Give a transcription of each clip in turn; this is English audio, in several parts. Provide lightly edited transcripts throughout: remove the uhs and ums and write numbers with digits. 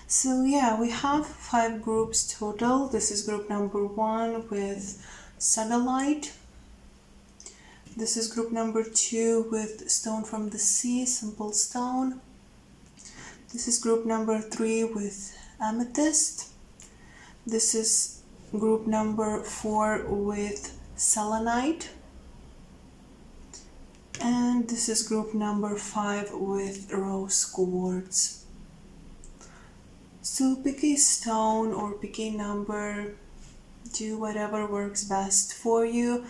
So yeah, we have 5 groups total. This is group number 1 with Sodalite. This is group number 2 with Stone from the Sea, Simple Stone. This is group number 3 with Amethyst. This is group number 4 with Selenite. And this is group number 5 with Rose Quartz. So pick a stone or pick a number, do whatever works best for you,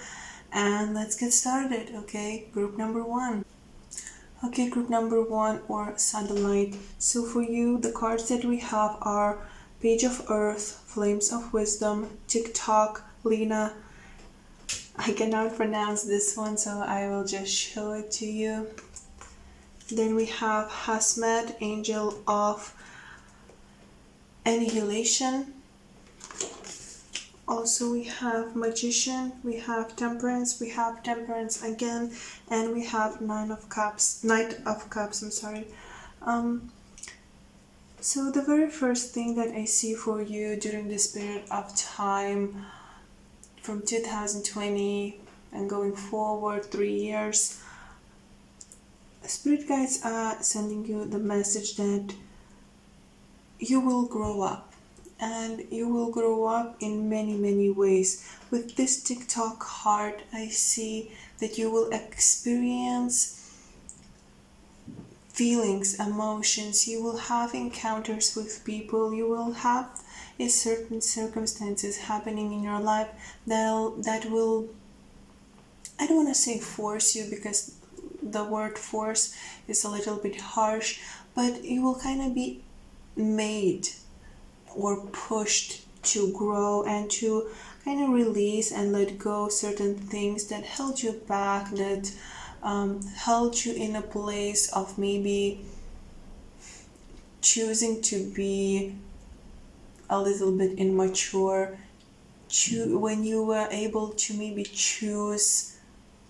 and let's get started. Okay, group number 1. Okay, group number 1 or Sodalite. So for you, the cards that we have are Page of Earth, Flames of Wisdom, TikTok, Lena. I cannot pronounce this one, so I will just show it to you. Then we have Hasmed, Angel of Annihilation. Also we have Magician, we have Temperance again, and we have Knight of Cups, I'm sorry. So the very first thing that I see for you during this period of time from 2020 and going forward 3 years, spirit guides are sending you the message that you will grow up, and you will grow up in many ways. With this TikTok card, I see that you will experience feelings, emotions, you will have encounters with people, you will have a certain circumstances happening in your life that will, I don't want to say force you, because the word force is a little bit harsh, but you will kind of be made or pushed to grow and to kind of release and let go certain things that held you back, that held you in a place of maybe choosing to be a little bit immature, when you were able to maybe choose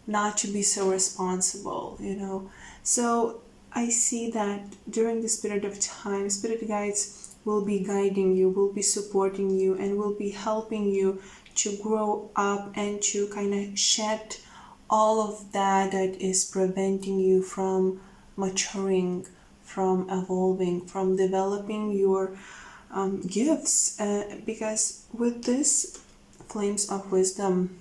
not to be so responsible, So I see that during this period of time, spirit guides will be guiding you, will be supporting you, and will be helping you to grow up and to kind of shed all of that is preventing you from maturing, from evolving, from developing your gifts. Because with this Flames of Wisdom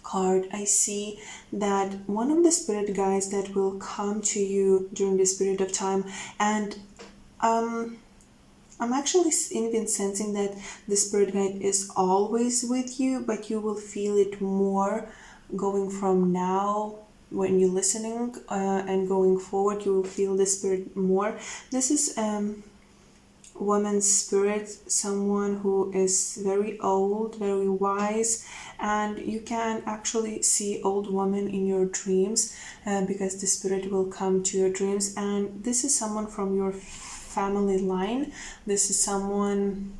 card, I see that one of the spirit guides that will come to you during this period of time, and I'm actually even sensing that the spirit guide is always with you, but you will feel it more going from now when you're listening, and going forward you will feel the spirit more. This is woman's spirit, someone who is very old, very wise, and you can actually see old woman in your dreams, because the spirit will come to your dreams. And this is someone from your family line, this is someone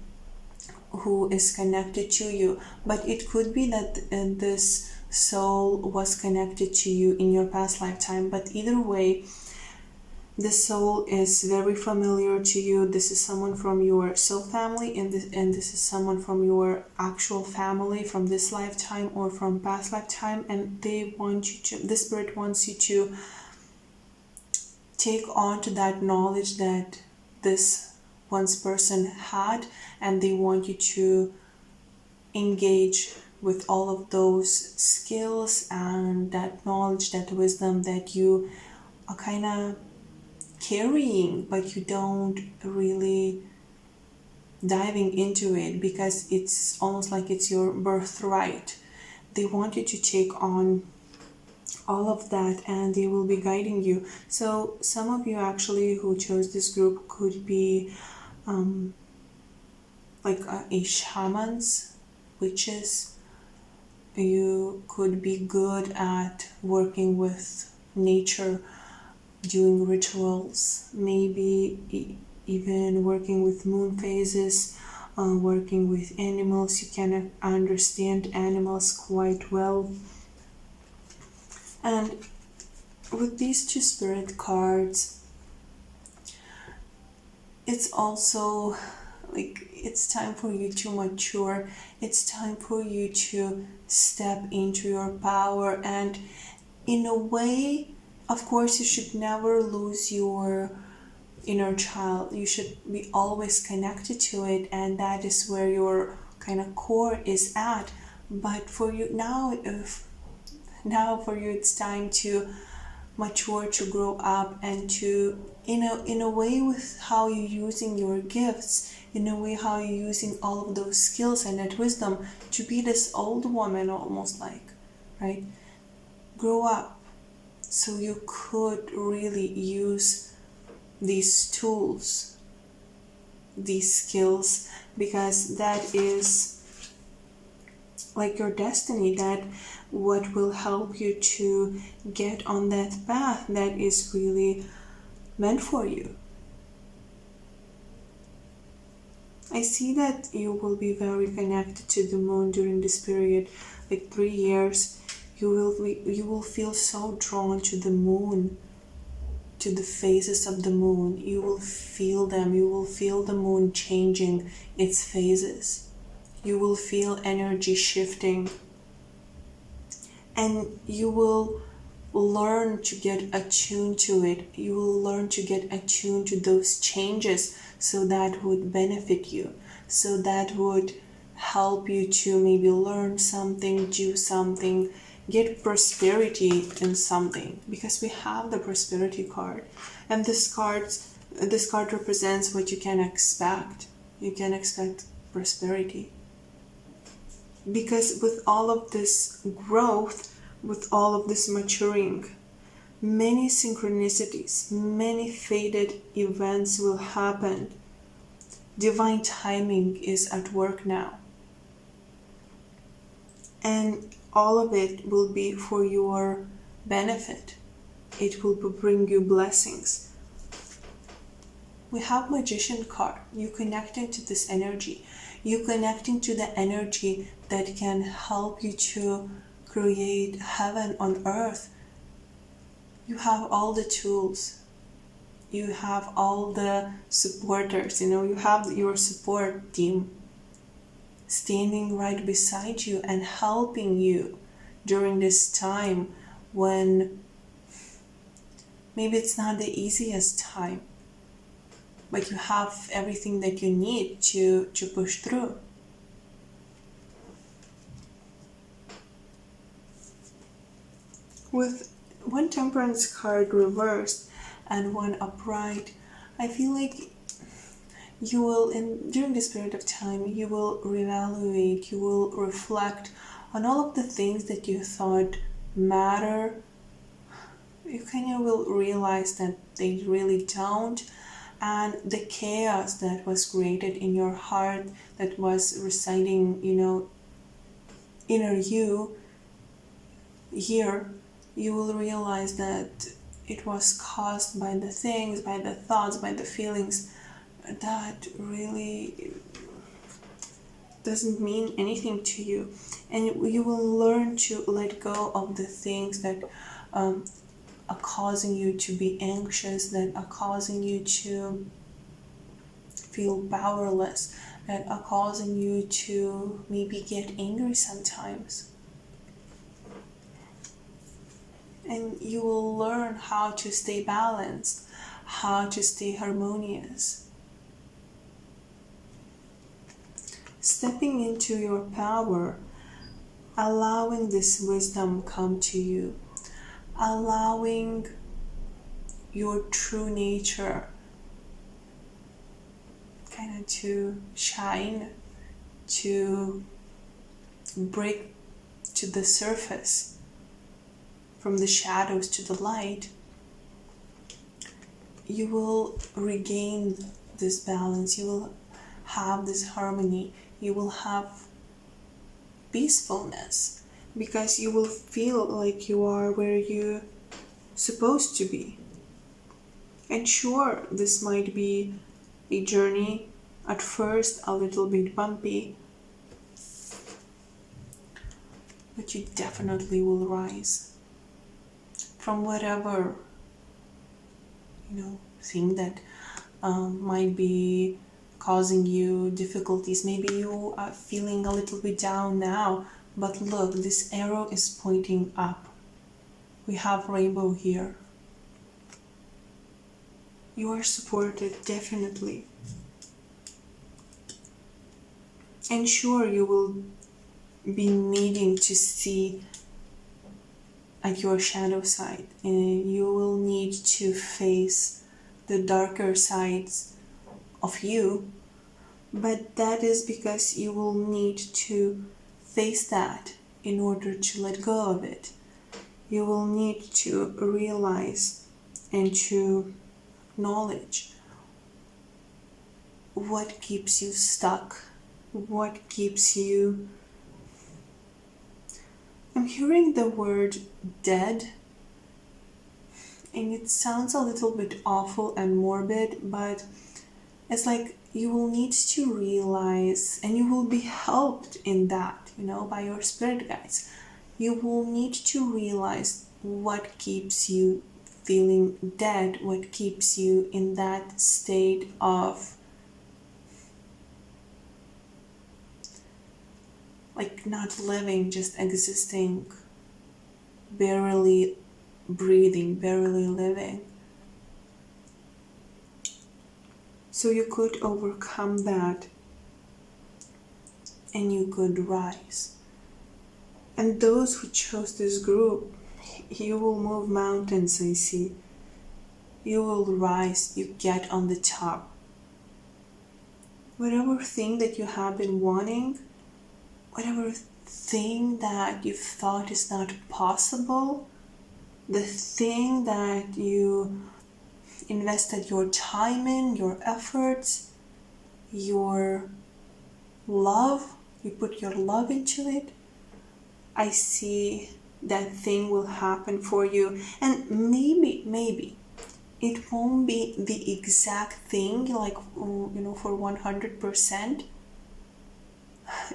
who is connected to you, but it could be that this soul was connected to you in your past lifetime. But either way, the soul is very familiar to you. This is someone from your soul family, and this is someone from your actual family from this lifetime or from past lifetime, and they want you to, the spirit wants you to take on to that knowledge that this once person had, and they want you to engage with all of those skills and that knowledge, that wisdom that you are kind of carrying, but you don't really diving into it because it's almost like it's your birthright. They want you to take on all of that, and they will be guiding you. So some of you actually who chose this group could be like a shamans, witches. You could be good at working with nature, doing rituals, maybe even working with moon phases, working with animals. You can understand animals quite well. And with these two spirit cards, it's also like it's time for you to mature. It's time for you to step into your power, and in a way, of course, you should never lose your inner child. You should be always connected to it, and that is where your kind of core is at. But for you now, for you it's time to mature, to grow up, and to in a way, with how you're using your gifts, in a way how you're using all of those skills and that wisdom, to be this old woman almost, like, right? Grow up so you could really use these tools, these skills, because that is like your destiny, that what will help you to get on that path that is really meant for you. I see that you will be very connected to the moon during this period, like 3 years. You will feel so drawn to the moon, to the phases of the moon. You will feel them. You will feel the moon changing its phases. You will feel energy shifting, and you will learn to get attuned to it. You will learn to get attuned to those changes, so that would benefit you, so that would help you to maybe learn something, do something, get prosperity in something, because we have the prosperity card, and this card represents what you can expect. You can expect prosperity, because with all of this growth, with all of this maturing, many synchronicities, many fated events will happen. Divine timing is at work now, and all of it will be for your benefit. It will bring you blessings. We have Magician card. You connecting to this energy. You connecting to the energy that can help you to create heaven on earth. You have all the tools. You have all the supporters. You have your support team standing right beside you and helping you during this time when maybe it's not the easiest time, but you have everything that you need to push through. With one Temperance card reversed and one upright, I feel like you will, during this period of time, you will reevaluate, you will reflect on all of the things that you thought matter. You kind of will realize that they really don't, and the chaos that was created in your heart, that was residing, inner you, here, you will realize that it was caused by the things, by the thoughts, by the feelings that really doesn't mean anything to you. And you will learn to let go of the things that are causing you to be anxious, that are causing you to feel powerless, that are causing you to maybe get angry sometimes. And you will learn how to stay balanced, how to stay harmonious. Stepping into your power, allowing this wisdom come to you, allowing your true nature kind of to shine, to break to the surface, from the shadows to the light. You will regain this balance, you will have this harmony, you will have peacefulness, because you will feel like you are where you're supposed to be. And sure, this might be a journey, at first a little bit bumpy, but you definitely will rise from whatever thing that might be causing you difficulties. Maybe you are feeling a little bit down now, but look, this arrow is pointing up. We have rainbow here. You are supported, definitely. And sure, you will be needing to see at your shadow side, and you will need to face the darker sides of you, but that is because you will need to face that in order to let go of it. You will need to realize and to acknowledge what keeps you stuck, what keeps you... I'm hearing the word dead, and it sounds a little bit awful and morbid, but it's like you will need to realize, and you will be helped in that, by your spirit guides. You will need to realize what keeps you feeling dead, what keeps you in that state of like not living, just existing, barely breathing, barely living. So you could overcome that and you could rise. And those who chose this group, you will move mountains, I see. You will rise, you get on the top. Whatever thing that you have been wanting, whatever thing that you thought is not possible, the thing that you invested your time in, your efforts, your love, you put your love into it, I see that thing will happen for you. And maybe it won't be the exact thing, like, for 100%.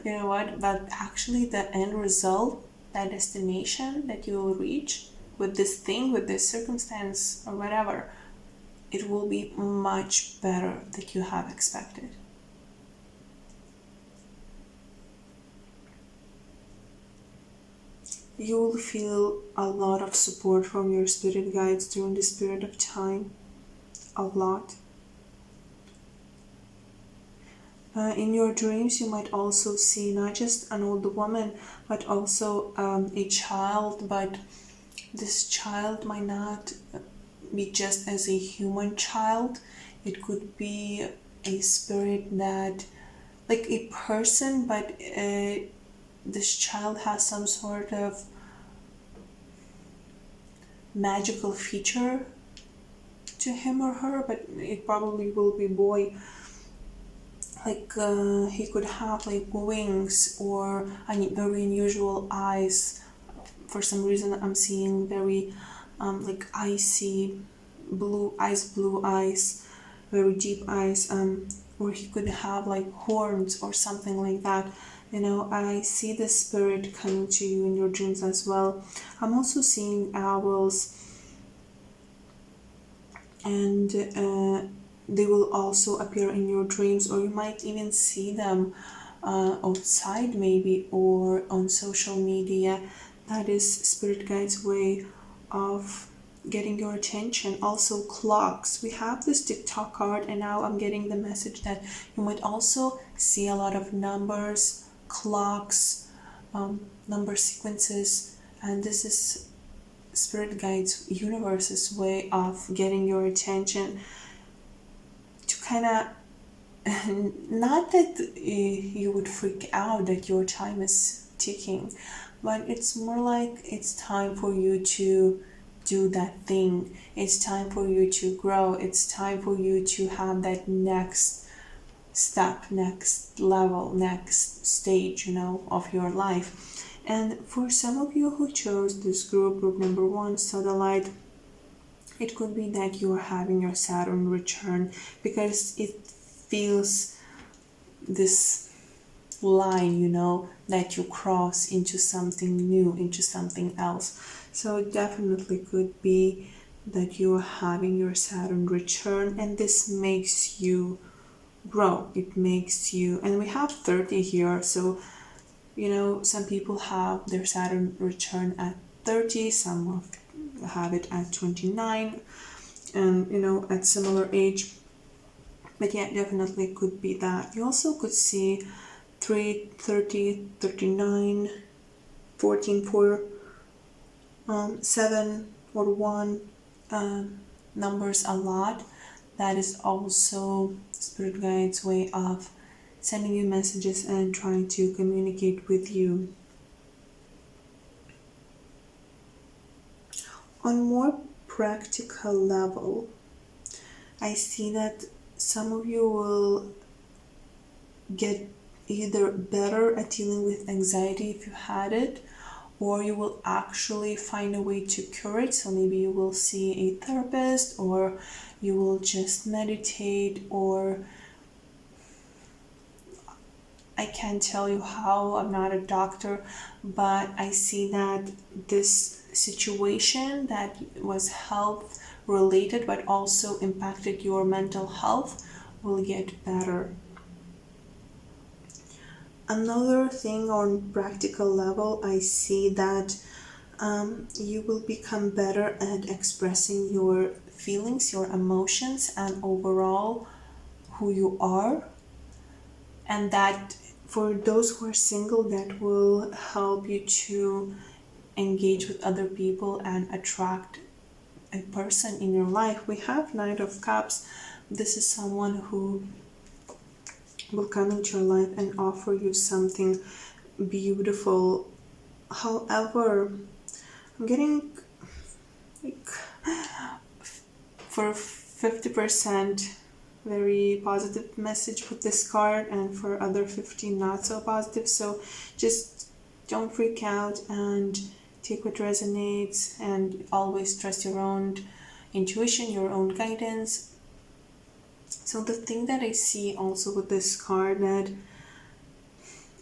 You know what? But actually the end result, that destination that you will reach with this thing, with this circumstance or whatever, it will be much better than you have expected. You will feel a lot of support from your spirit guides during this period of time. A lot. In your dreams, you might also see not just an old woman, but also a child. But this child might not be just as a human child. It could be a spirit that, like a person, but this child has some sort of magical feature to him or her, but it probably will be boy. Like he could have like wings or very unusual eyes. For some reason I'm seeing very like icy blue eyes, very deep eyes, or he could have like horns or something like that. I see the spirit coming to you in your dreams as well. I'm also seeing owls, and they will also appear in your dreams, or you might even see them outside maybe, or on social media. That is spirit guides' way of getting your attention. Also clocks. We have this TikTok card, and now I'm getting the message that you might also see a lot of numbers, clocks, number sequences, and this is spirit guides, universe's way of getting your attention to kind of, not that you would freak out that your time is ticking, but it's more like it's time for you to do that thing. It's time for you to grow. It's time for you to have that next step, next level, next stage, of your life. And for some of you who chose this group number 1, Sodalite, it could be that you are having your Saturn return, because it feels this line, that you cross into something new, into something else. So it definitely could be that you are having your Saturn return, and this makes you grow. It makes you, and we have 30 here, so some people have their Saturn return at 30, some have it at 29, and at similar age. But yeah, definitely could be that. You also could see 3, 30, 39, 14, 4, 7 or 1 numbers a lot. That is also spirit guides' way of sending you messages and trying to communicate with you. On more practical level, I see that some of you will get either better at dealing with anxiety if you had it, or you will actually find a way to cure it. So maybe you will see a therapist, or you will just meditate, or I can't tell you how, I'm not a doctor, but I see that this situation that was health related but also impacted your mental health will get better. Another thing on practical level, I see that you will become better at expressing your feelings, your emotions, and overall who you are. And that for those who are single, that will help you to engage with other people and attract a person in your life. We have Knight of Cups. This is someone who will come into your life and offer you something beautiful. However, I'm getting like for 50% very positive message with this card, and for other 50 not so positive. So just don't freak out and take what resonates, and always trust your own intuition, your own guidance. So the thing that I see also with this card, that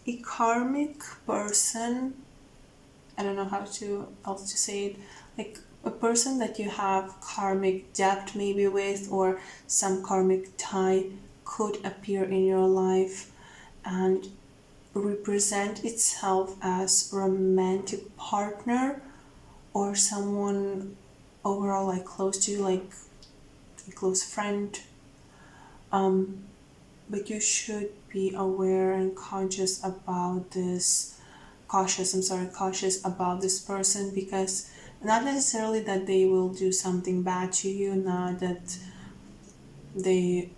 a karmic person, I don't know how else to say it, like a person that you have karmic debt maybe with, or some karmic tie, could appear in your life and represent itself as romantic partner, or someone overall like close to you, like a close friend. But you should be aware and cautious about this person, because not necessarily that they will do something bad to you, not that they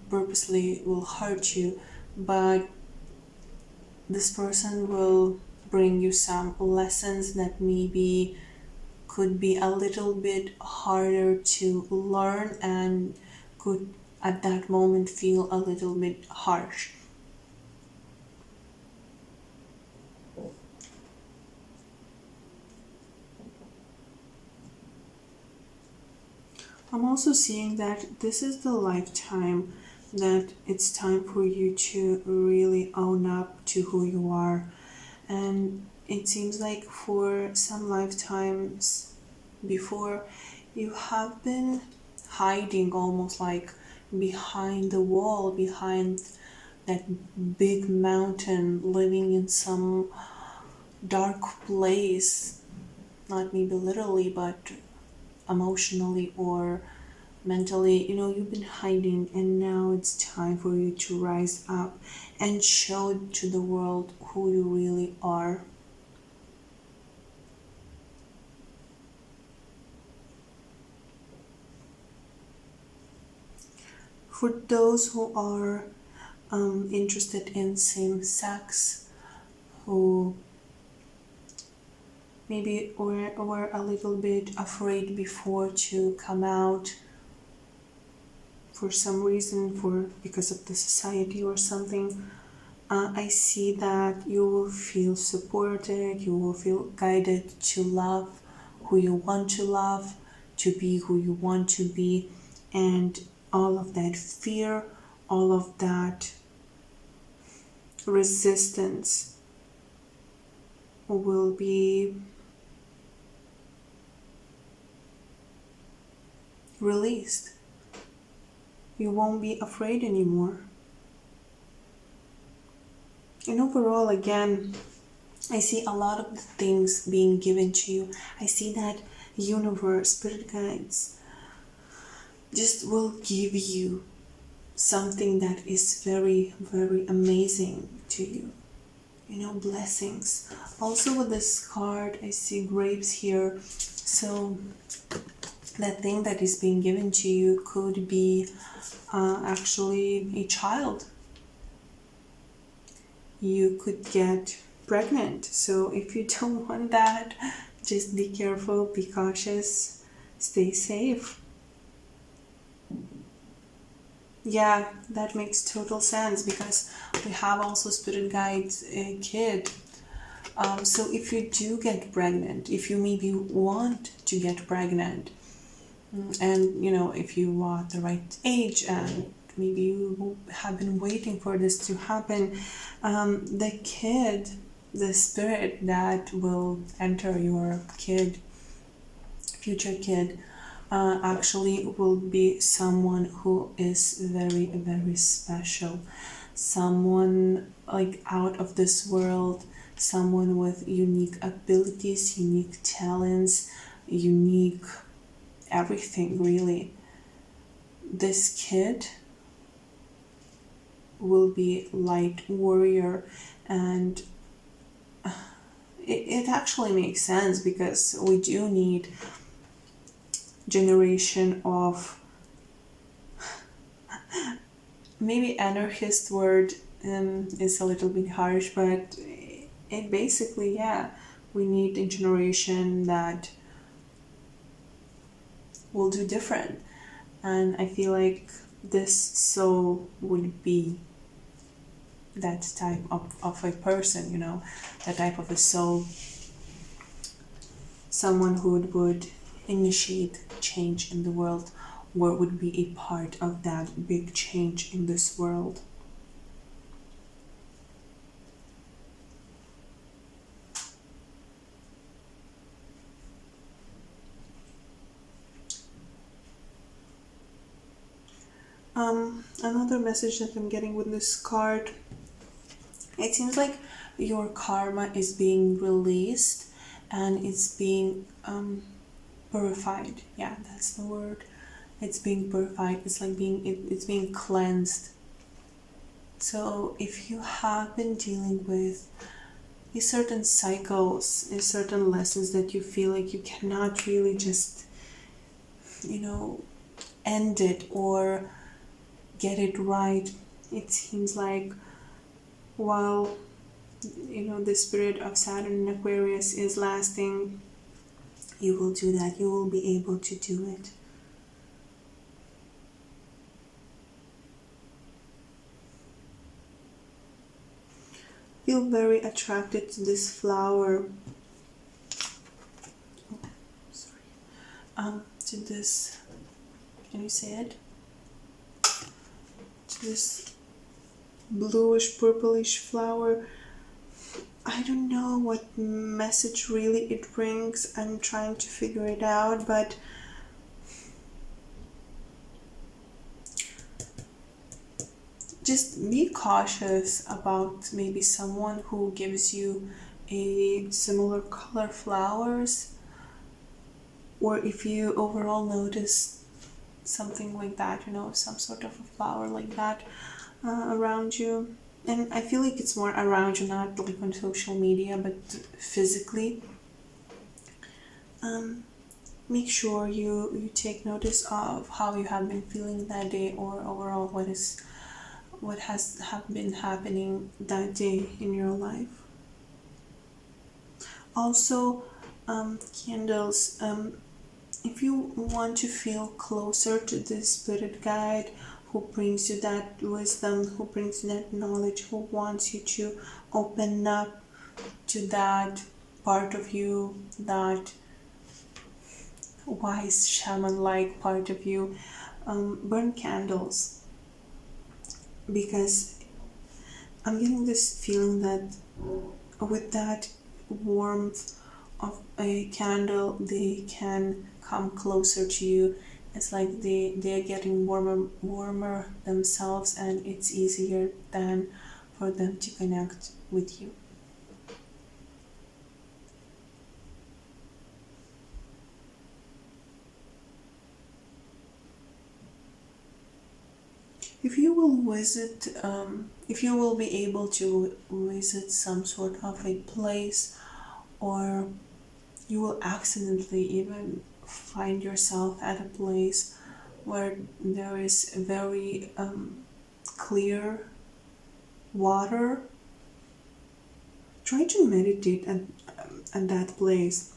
purposely will hurt you, but this person will bring you some lessons that maybe could be a little bit harder to learn, and could at that moment feel a little bit harsh. I'm also seeing that this is the lifetime that it's time for you to really own up to who you are. And it seems like for some lifetimes before, you have been hiding almost like behind the wall, behind that big mountain, living in some dark place, not maybe literally, but emotionally or mentally. You've been hiding, and now it's time for you to rise up and show to the world who you really are. For those who are interested in same sex, who maybe were a little bit afraid before to come out for some reason, because of the society or something, I see that you will feel supported, you will feel guided to love who you want to love, to be who you want to be, and all of that fear, all of that resistance will be released. You won't be afraid anymore. And overall, again, I see a lot of the things being given to you. I see that universe, spirit guides, just will give you something that is very, very amazing to you. Blessings. Also with this card, I see grapes here. So that thing that is being given to you could be actually a child. You could get pregnant. So if you don't want that, just be careful, be cautious, stay safe. Yeah, that makes total sense, because we have also spirit guides a kid. So if you do get pregnant, if you maybe want to get pregnant, and if you are at the right age and maybe you have been waiting for this to happen, the kid, the spirit that will enter your kid, future kid, actually will be someone who is very, very special, someone like out of this world, someone with unique abilities, unique talents, unique everything, really. This kid will be light warrior, and it actually makes sense, because we do need generation of, maybe anarchist word is a little bit harsh, but it basically, yeah, we need a generation that will do different. And I feel like this soul would be that type of a person, that type of a soul, someone who would initiate change in the world, or would be a part of that big change in this world. Another message that I'm getting with this card, it seems like your karma is being released and it's being purified. Yeah, that's the word. It's being purified. It's like it's being cleansed. So if you have been dealing with a certain cycles, a certain lessons that you feel like you cannot really just, end it or get it right, it seems like while the spirit of Saturn in Aquarius is lasting, you will do that. You will be able to do it. Feel very attracted to this flower. Oh, sorry. To this, can you say it? To this bluish purplish flower. I don't know what message really it brings. I'm trying to figure it out, but just be cautious about maybe someone who gives you a similar color flowers, or if you overall notice something like that, some sort of a flower like that around you. And I feel like it's more around you, not like on social media, but physically. Make sure you take notice of how you have been feeling that day, or overall what has been happening that day in your life. Also, candles. If you want to feel closer to this spirit guide, who brings you that wisdom, who brings you that knowledge, who wants you to open up to that part of you, that wise shaman-like part of you, burn candles, because I'm getting this feeling that with that warmth of a candle, they can come closer to you, It's like they're getting warmer themselves, and it's easier than for them to connect with you. If you will visit, if you will be able to visit some sort of a place, or you will accidentally even find yourself at a place where there is very clear water, try to meditate at that place.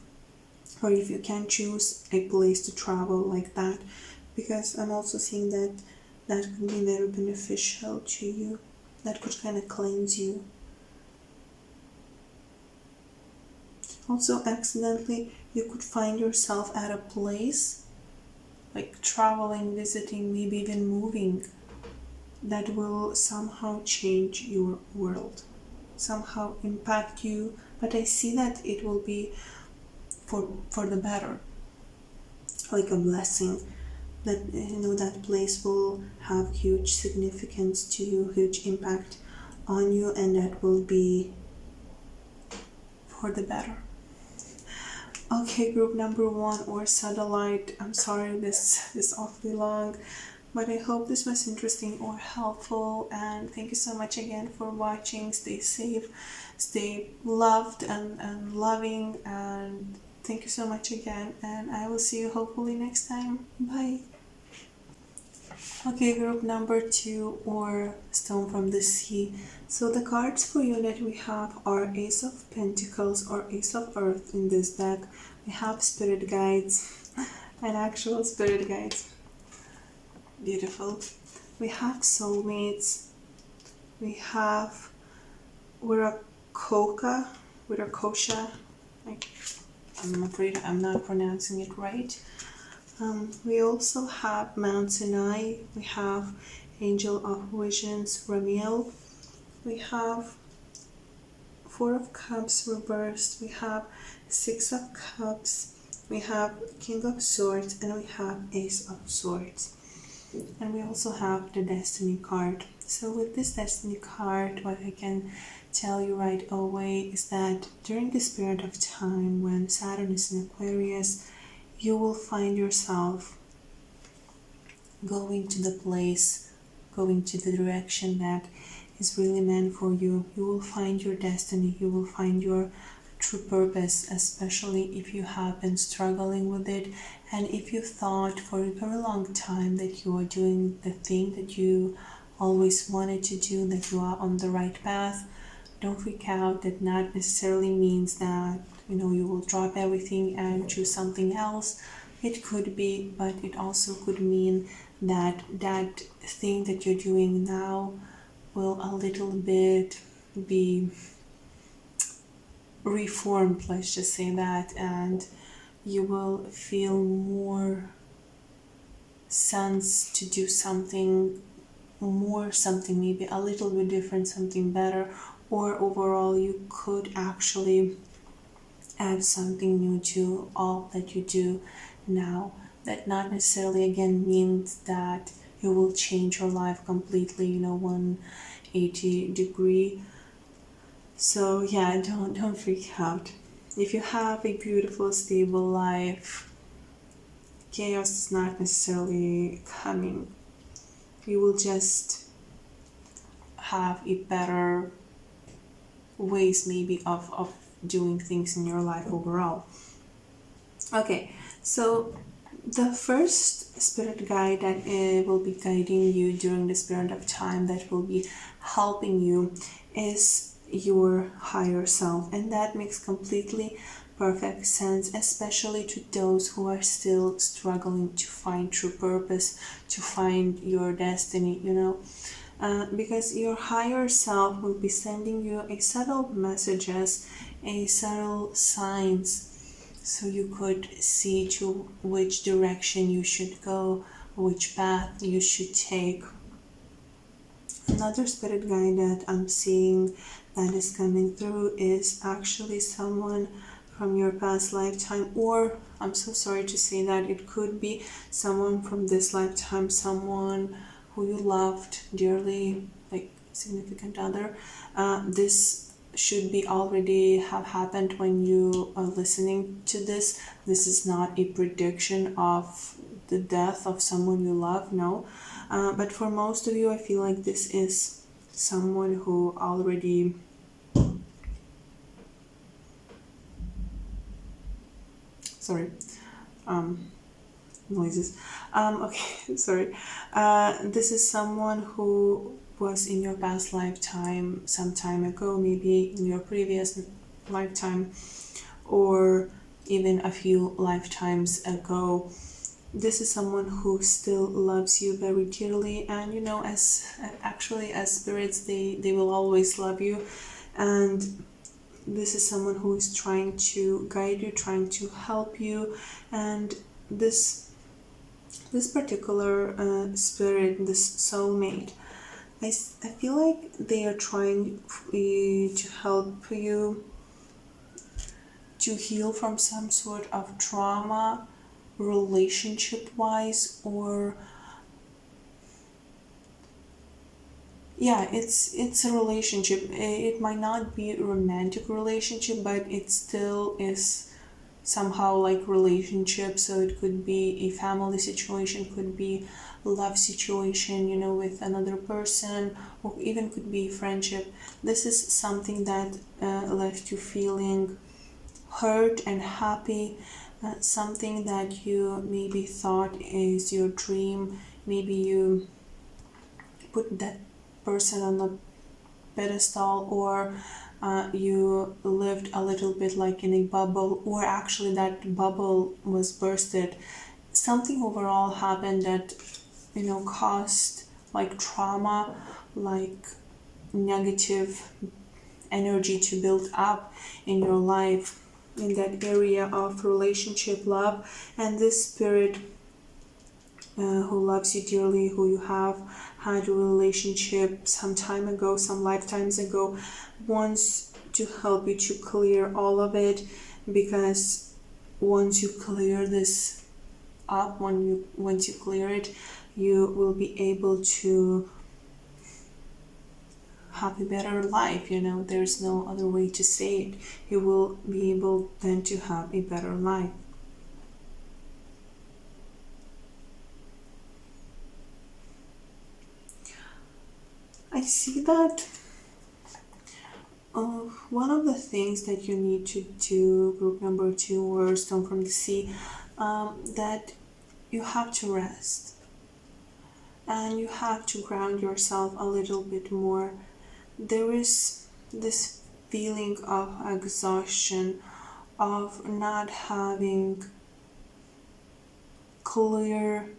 Or if you can choose a place to travel like that, because I'm also seeing that that could be very beneficial to you. That could kind of cleanse you. Also, accidentally, you could find yourself at a place, like traveling, visiting, maybe even moving, that will somehow change your world, somehow impact you. But I see that it will be for the better, like a blessing. That that place will have huge significance to you, huge impact on you, and that will be for the better. Okay, group number 1, or Sodalite. I'm sorry this is awfully long, but I hope this was interesting or helpful, and thank you so much again for watching. Stay safe, stay loved and loving, and thank you so much again, and I will see you hopefully next time. Bye. Okay, group number 2, or Stone from the Sea. So the cards for you that we have are Ace of Pentacles or Ace of Earth in this deck. We have Spirit Guides and actual Spirit Guides. Beautiful. We have Soulmates. We have Wirakosha. I'm afraid I'm not pronouncing it right. We also have Mount Sinai. We have Angel of Visions, Ramiel. We have Four of Cups reversed. We have Six of Cups. We have King of Swords, and we have Ace of Swords. And we also have the Destiny card. So with this Destiny card, what I can tell you right away is that during this period of time when Saturn is in Aquarius, you will find yourself going to the place, going to the direction that is really meant for you. You will find your destiny, you will find your true purpose, especially if you have been struggling with it, and if you thought for a very long time that you are doing the thing that you always wanted to do, that you are on the right path. Don't freak out. That not necessarily means that you will drop everything and choose something else. It could be, but it also could mean that that thing that you're doing now will a little bit be reformed, let's just say that, and you will feel more sense to do something more, something maybe a little bit different, something better, or overall you could actually add something new to all that you do now. That not necessarily again means that you will change your life completely, 180 degree. So yeah, don't freak out. If you have a beautiful, stable life, chaos is not necessarily coming. You will just have a better ways maybe of doing things in your life overall. Okay, so the first spirit guide that will be guiding you during this period of time, that will be helping you, is your higher self, and that makes completely perfect sense, especially to those who are still struggling to find true purpose, to find your destiny, because your higher self will be sending you a subtle messages, a subtle signs, so you could see to which direction you should go, which path you should take. Another spirit guide that I'm seeing that is coming through is actually someone from your past lifetime, or I'm so sorry to say that, it could be someone from this lifetime, someone who you loved dearly, like significant other. This should be already have happened when you are listening to this. This is not a prediction of the death of someone you love, no. But for most of you, I feel like this is someone who already noises. Okay, sorry. This is someone who was in your past lifetime some time ago, maybe in your previous lifetime, or even a few lifetimes ago. This is someone who still loves you very dearly, and you know, as spirits, they will always love you. And this is someone who is trying to guide you, trying to help you. And this particular spirit, this soulmate, I feel like they are trying to help you to heal from some sort of trauma, relationship wise, or yeah, it's a relationship. It might not be a romantic relationship, but it still is somehow like relationship. So it could be a family situation, could be a love situation, you know, with another person, or even could be friendship. This is something that left you feeling hurt and happy, something that you maybe thought is your dream. Maybe you put that person on a pedestal, or you lived a little bit like in a bubble, or actually that bubble was bursted. Something overall happened that, you know, caused like trauma, like negative energy to build up in your life, in that area of relationship, love. And this spirit who loves you dearly, who you have had a relationship some time ago, some lifetimes ago, wants to help you to clear all of it, because once you clear this up, once you clear it, you will be able to have a better life. You know, there's no other way to say it. You will be able then to have a better life. I see that one of the things that you need to do, group number 2 or Stone from the Sea, that you have to rest and you have to ground yourself a little bit more. There is this feeling of exhaustion, of not having clear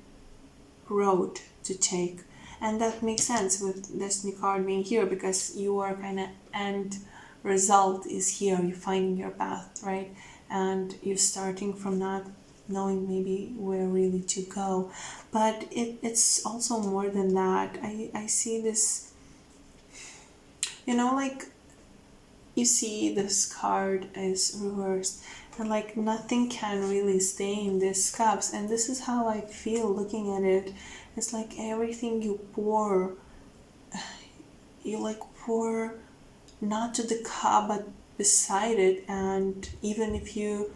road to take. And that makes sense with Destiny card being here, because your kind of end result is here. You're finding your path, right? And you're starting from not knowing maybe where really to go. But it's also more than that. I see this, you know, like you see this card is reversed, and like nothing can really stay in these cups. And this is how I feel looking at it. It's like everything you pour, you like pour not to the cup but beside it. And even if you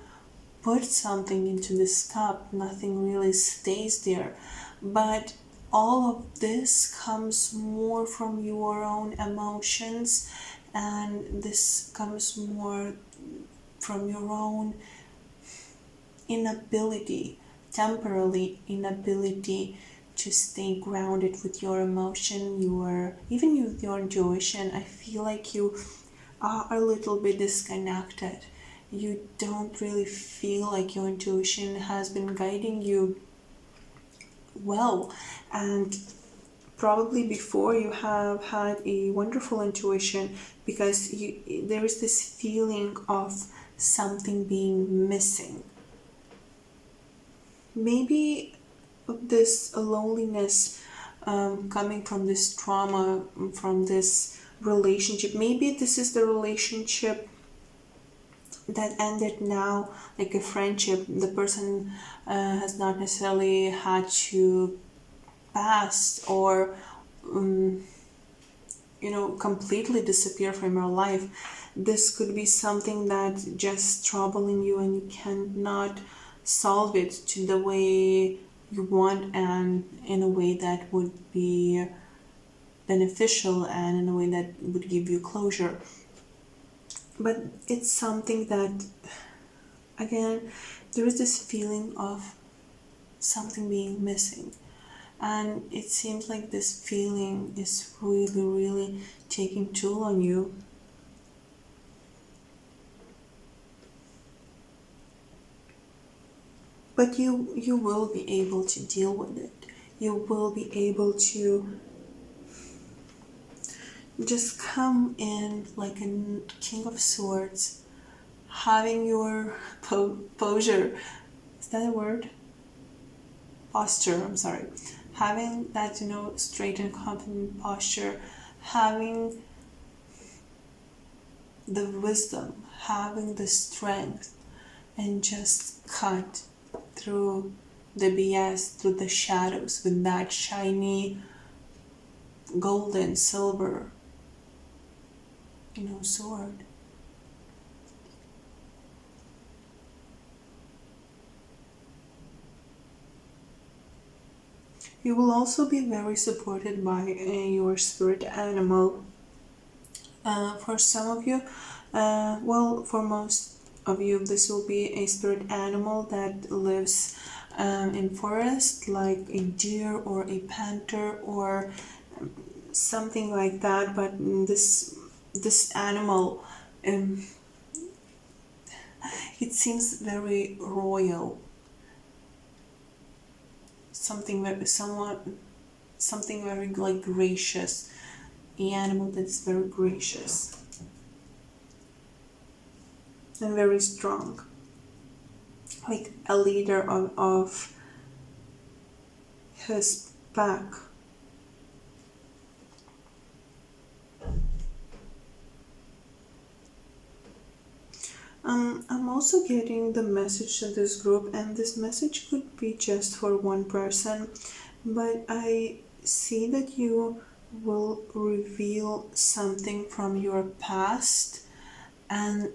put something into this cup, nothing really stays there. But all of this comes more from your own emotions, and this comes more from your own inability, temporarily inability to stay grounded with your emotion, even with your intuition. I feel like you are a little bit disconnected. You don't really feel like your intuition has been guiding you well. And probably before you have had a wonderful intuition, because there is this feeling of something being missing. Maybe this loneliness coming from this trauma, from this relationship. Maybe this is the relationship that ended now, like a friendship. The person has not necessarily had to pass or completely disappear from your life. This could be something that just troubling you and you cannot solve it to the way you want, and in a way that would be beneficial and in a way that would give you closure. But it's something that, again, there is this feeling of something being missing. And it seems like this feeling is really, really taking toll on you. But you will be able to deal with it. You will be able to just come in like a King of Swords, having your posture. Is that a word? Posture, I'm sorry. Having that, straight and confident posture, having the wisdom, having the strength, and just cut through the BS, through the shadows with that shiny golden silver, sword. You will also be very supported by your spirit animal. For some of you, for most of you, this will be a spirit animal that lives in forest, like a deer or a panther or something like that. But this animal, it seems very royal. Something very like gracious. An animal that's very gracious and very strong, like a leader of his pack. I'm also getting the message to this group, and this message could be just for one person, but I see that you will reveal something from your past. And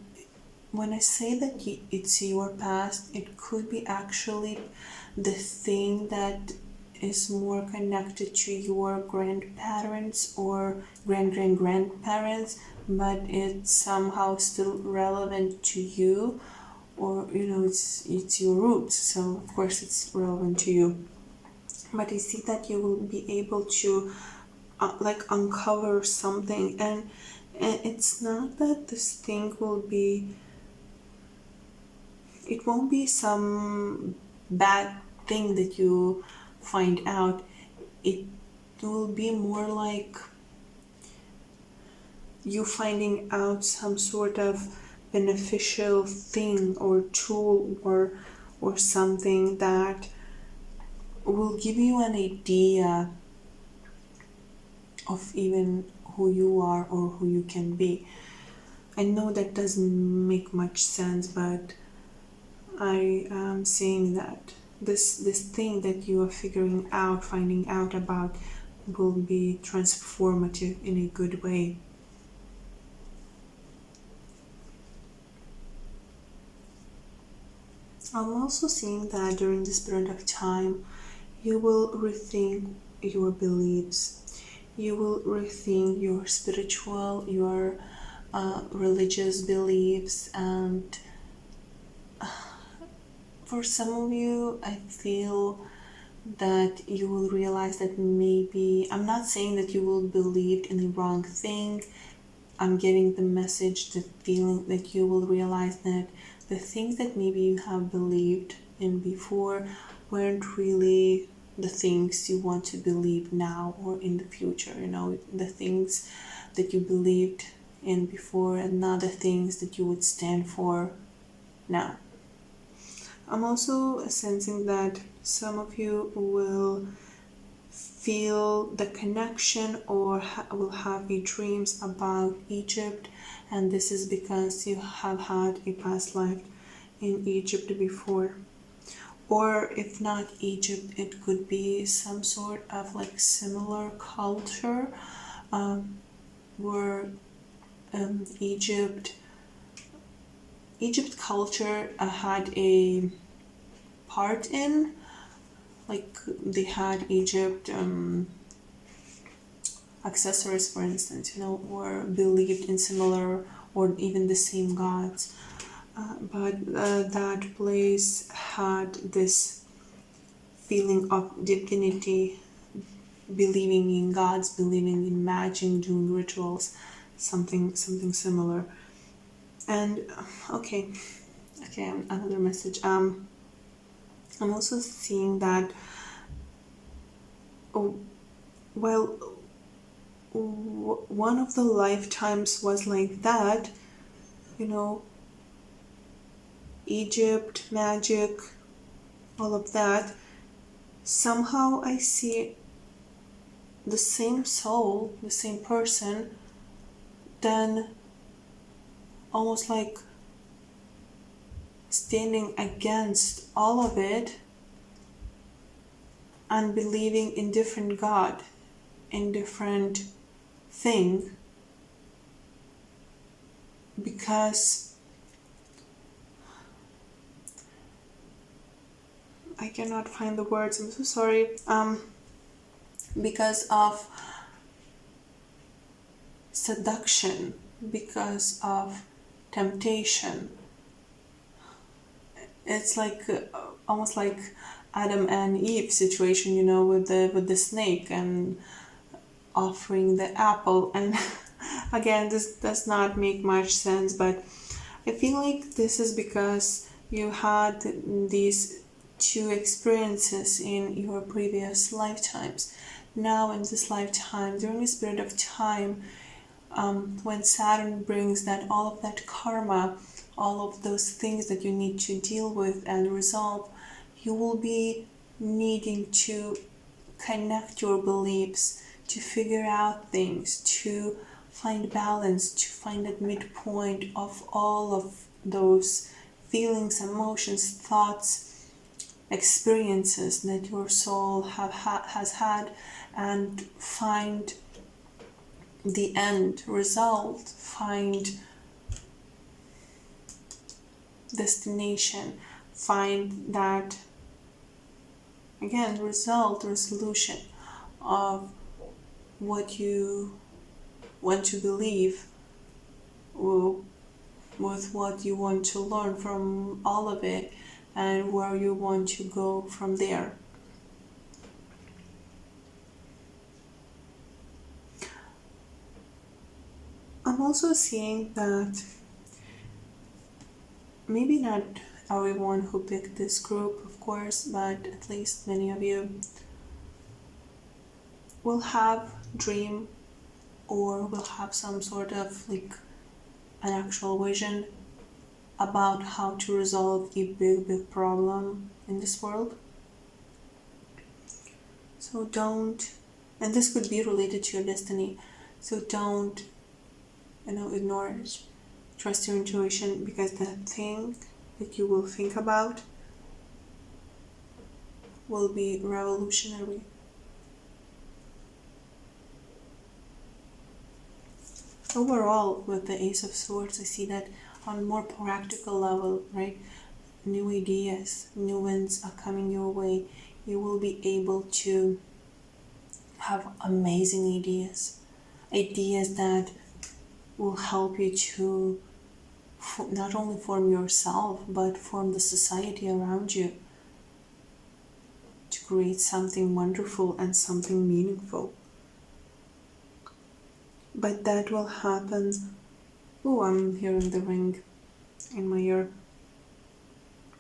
when I say that it's your past, it could be actually the thing that is more connected to your grandparents or grandparents, but it's somehow still relevant to you, or it's your roots, so of course it's relevant to you. But I see that you will be able to uncover something, and it's not that this thing will be, it won't be some bad thing that you find out. It will be more like you finding out some sort of beneficial thing or tool or something that will give you an idea of even who you are or who you can be. I know that doesn't make much sense, but I am saying that this thing that you are finding out about, will be transformative in a good way. I'm also seeing that during this period of time, you will rethink your beliefs. You will rethink your spiritual, your religious beliefs, and for some of you, I feel that you will realize that maybe, I'm not saying that you will believe in the wrong thing. I'm getting the message, the feeling that you will realize that the things that maybe you have believed in before weren't really the things you want to believe now or in the future. The things that you believed in before and not the things that you would stand for now. I'm also sensing that some of you will feel the connection or will have your dreams about Egypt, and this is because you have had a past life in Egypt before. Or if not Egypt, it could be some sort of like similar culture where Egypt culture had a part in, like they had Egypt accessories, for instance, or believed in similar or even the same gods. But that place had this feeling of divinity, believing in gods, believing in magic, doing rituals, something similar. And okay, another message. I'm also seeing that one of the lifetimes was like that, Egypt, magic, all of that. Somehow I see the same soul, the same person, then almost like standing against all of it and believing in different God, in different thing, because I cannot find the words, I'm so sorry, because of seduction, because of temptation. It's like almost like Adam and Eve situation, with the snake and offering the apple. And again, this does not make much sense, but I feel like this is because you had these two experiences in your previous lifetimes. Now in this lifetime, during this period of time, when Saturn brings all of that karma, all of those things that you need to deal with and resolve, you will be needing to connect your beliefs, to figure out things, to find balance, to find that midpoint of all of those feelings, emotions, thoughts, experiences that your soul has had, and find the end result, find destination, find that, again, resolution of what you want to believe, with what you want to learn from all of it, and where you want to go from there. I'm also seeing that maybe not everyone who picked this group, of course, but at least many of you will have dream or will have some sort of like an actual vision about how to resolve a big problem in this world. So don't, and this could be related to your destiny, so don't ignore it. Trust your intuition, because that thing that you will think about will be revolutionary. Overall, with the Ace of Swords, I see that on a more practical level, right? New ideas, new winds are coming your way. You will be able to have amazing ideas that will help you to not only form yourself, but form the society around you, to create something wonderful and something meaningful. But that will happen. Oh, I'm hearing the ring in my ear.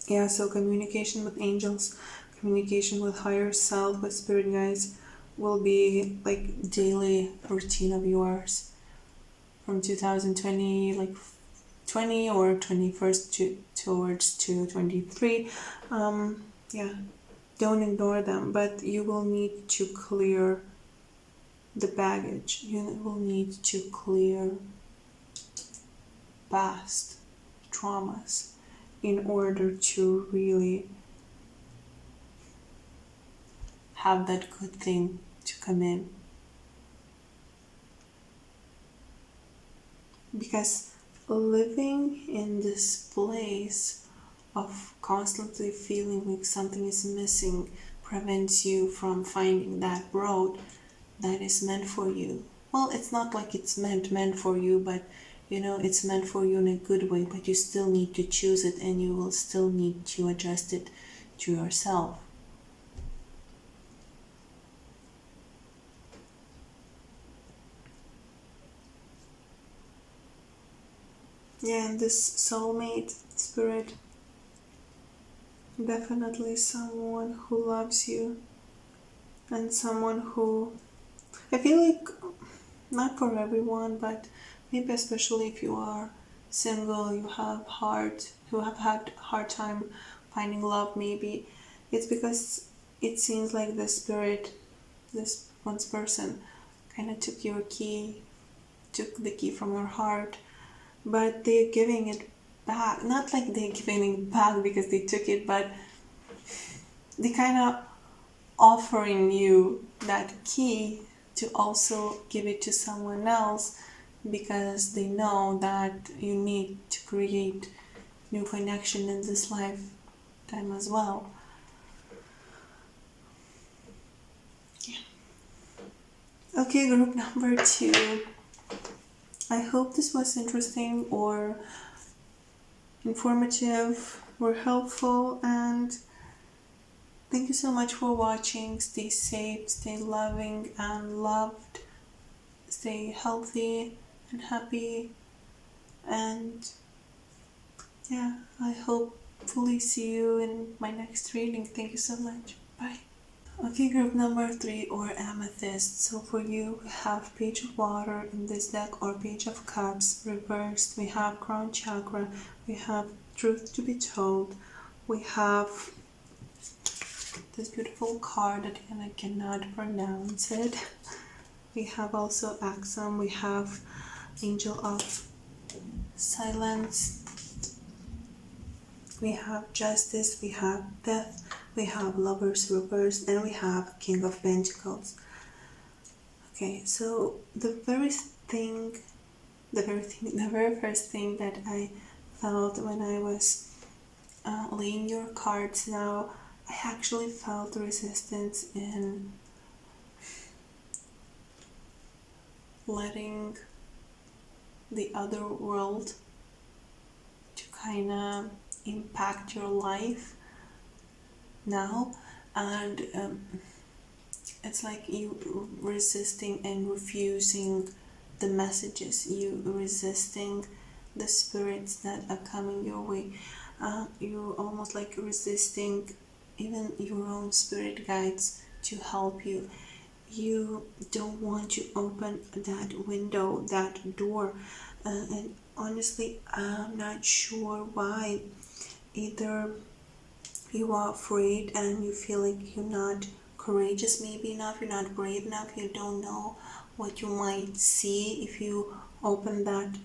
Yeah, so communication with angels, communication with higher self, with spirit guides, will be like daily routine of yours from 2020, like 20 or 21st towards 2023. Yeah, don't ignore them, but you will need to clear the baggage. You will need to clear past traumas in order to really have that good thing to come in. Because living in this place of constantly feeling like something is missing prevents you from finding that road that is meant for you. Well, it's not like it's meant for you, but it's meant for you in a good way, but you still need to choose it, and you will still need to adjust it to yourself. Yeah, and this soulmate spirit, definitely someone who loves you, and someone who, I feel like, not for everyone, but maybe especially if you are single, you have had hard time finding love, maybe it's because it seems like the spirit, this one's person, kind of took the key from your heart, but they're giving it back. Not like they're giving it back because they took it, but they kind of offering you that key to also give it to someone else, because they know that you need to create new connection in this lifetime as well. Yeah. Okay, group number 2. I hope this was interesting or informative or helpful, and thank you so much for watching. Stay safe, stay loving and loved, stay healthy and happy, and yeah, I hopefully see you in my next reading. Thank you so much. Bye. Okay, group number 3, or Amethyst. So for you, we have Page of Water in this deck, or Page of Cups reversed. We have Crown Chakra. We have Truth to be Told. We have this beautiful card that I cannot pronounce it. We have also Axum. We have Angel of Silence. We have Justice. We have Death. We have Lovers reversed, and we have King of Pentacles. Okay, so the very first thing that I felt when I was laying your cards now, I actually felt resistance in letting the other world to kind of impact your life now, and it's like you resisting and refusing the messages, you resisting the spirits that are coming your way, you almost like resisting even your own spirit guides to help you. You don't want to open that window, that door, and honestly, I'm not sure why. Either you are afraid and you feel like you're not courageous maybe enough, you're not brave enough, you don't know what you might see if you open that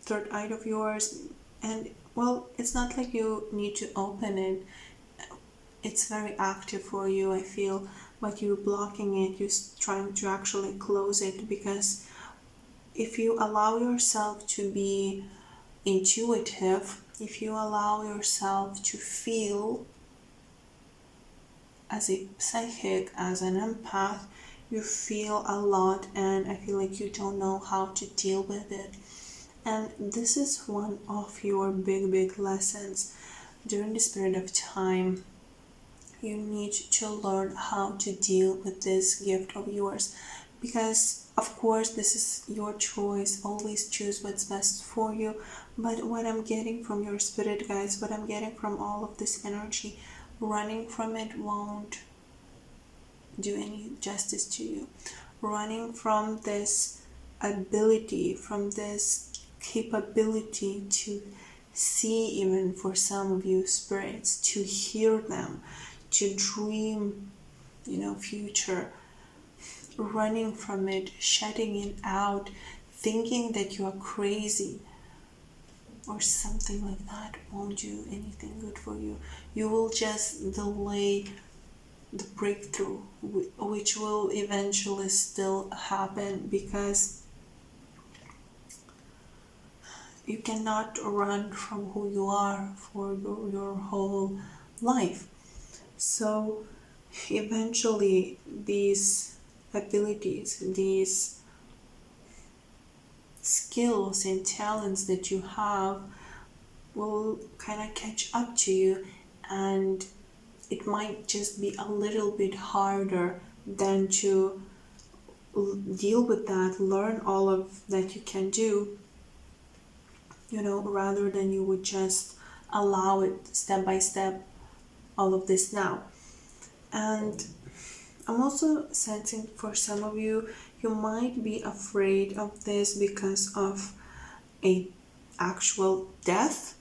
third eye of yours. And well, it's not like you need to open it, it's very active for you, I feel, but you're blocking it, you're trying to actually close it, because if you allow yourself to be intuitive, if you allow yourself to feel as a psychic, as an empath, you feel a lot, and I feel like you don't know how to deal with it. And this is one of your big lessons during this period of time. You need to learn how to deal with this gift of yours, because of course this is your choice, always choose what's best for you, but what I'm getting from your spirit guides, what I'm getting from all of this energy, running from it won't do any justice to you. Running from this ability, from this capability to see, even for some of you spirits, to hear them, to dream, future, running from it, shutting it out, thinking that you are crazy or something like that won't do anything good for you. You will just delay the breakthrough, which will eventually still happen, because you cannot run from who you are for your whole life. So eventually these abilities, these skills and talents that you have will kind of catch up to you, and it might just be a little bit harder than to deal with that, learn all of that you can do, rather than you would just allow it step by step, all of this now. And I'm also sensing for some of you, you might be afraid of this because of a actual death.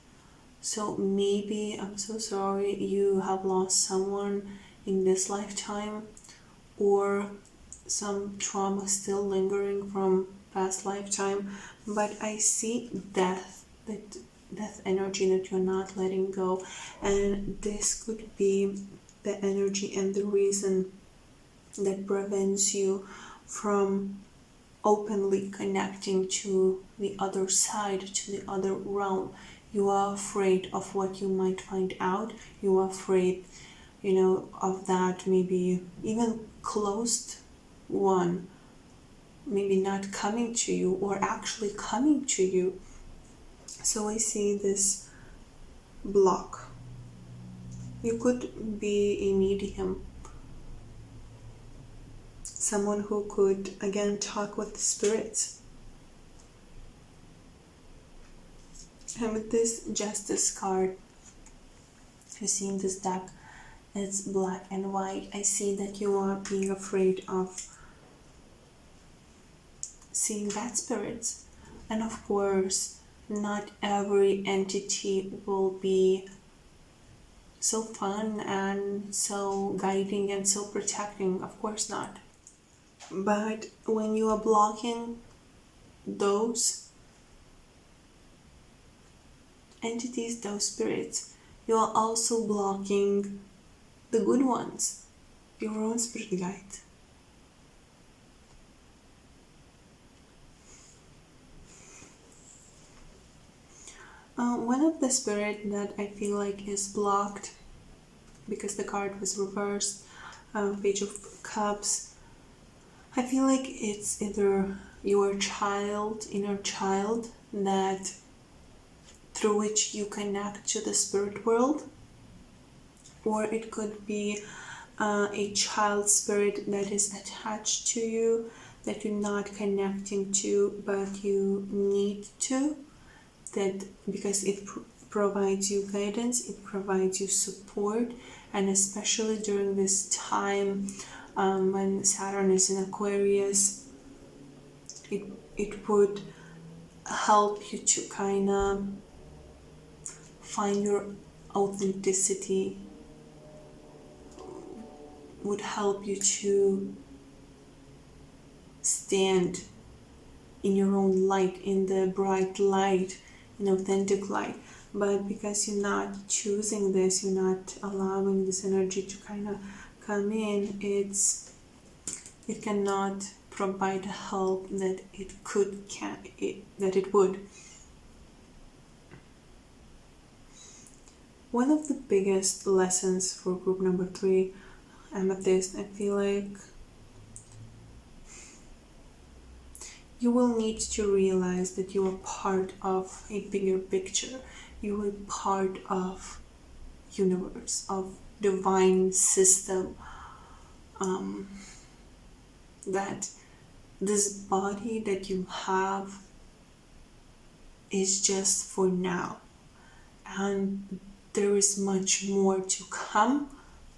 So maybe, I'm so sorry, you have lost someone in this lifetime, or some trauma still lingering from past lifetime. But I see death, that death energy that you're not letting go, and this could be the energy and the reason that prevents you from openly connecting to the other side, to the other realm. You are afraid of what you might find out. You are afraid, of that maybe even closed one, maybe not coming to you or actually coming to you. So I see this block. You could be a medium, someone who could again talk with the spirits. And with this Justice card, you see in this deck, it's black and white. I see that you are being afraid of seeing bad spirits. And of course, not every entity will be so fun and so guiding and so protecting. Of course not. But when you are blocking those entities, those spirits, you are also blocking the good ones, your own spirit guide. One of the spirit that I feel like is blocked, because the card was reversed, Page of Cups, I feel like it's either your child, inner child, that through which you connect to the spirit world, or it could be a child spirit that is attached to you, that you're not connecting to, but you need to, that because it provides you guidance, it provides you support, and especially during this time when Saturn is in Aquarius, it would help you to kind of find your authenticity, would help you to stand in your own light, in the bright light, in authentic light. But because you're not choosing this, you're not allowing this energy to kind of come in, it cannot provide the help that it would. One of the biggest lessons for group number 3, Amethyst, I feel like you will need to realize that you are part of a bigger picture. You are part of universe, of divine system. That this body that you have is just for now, and there is much more to come.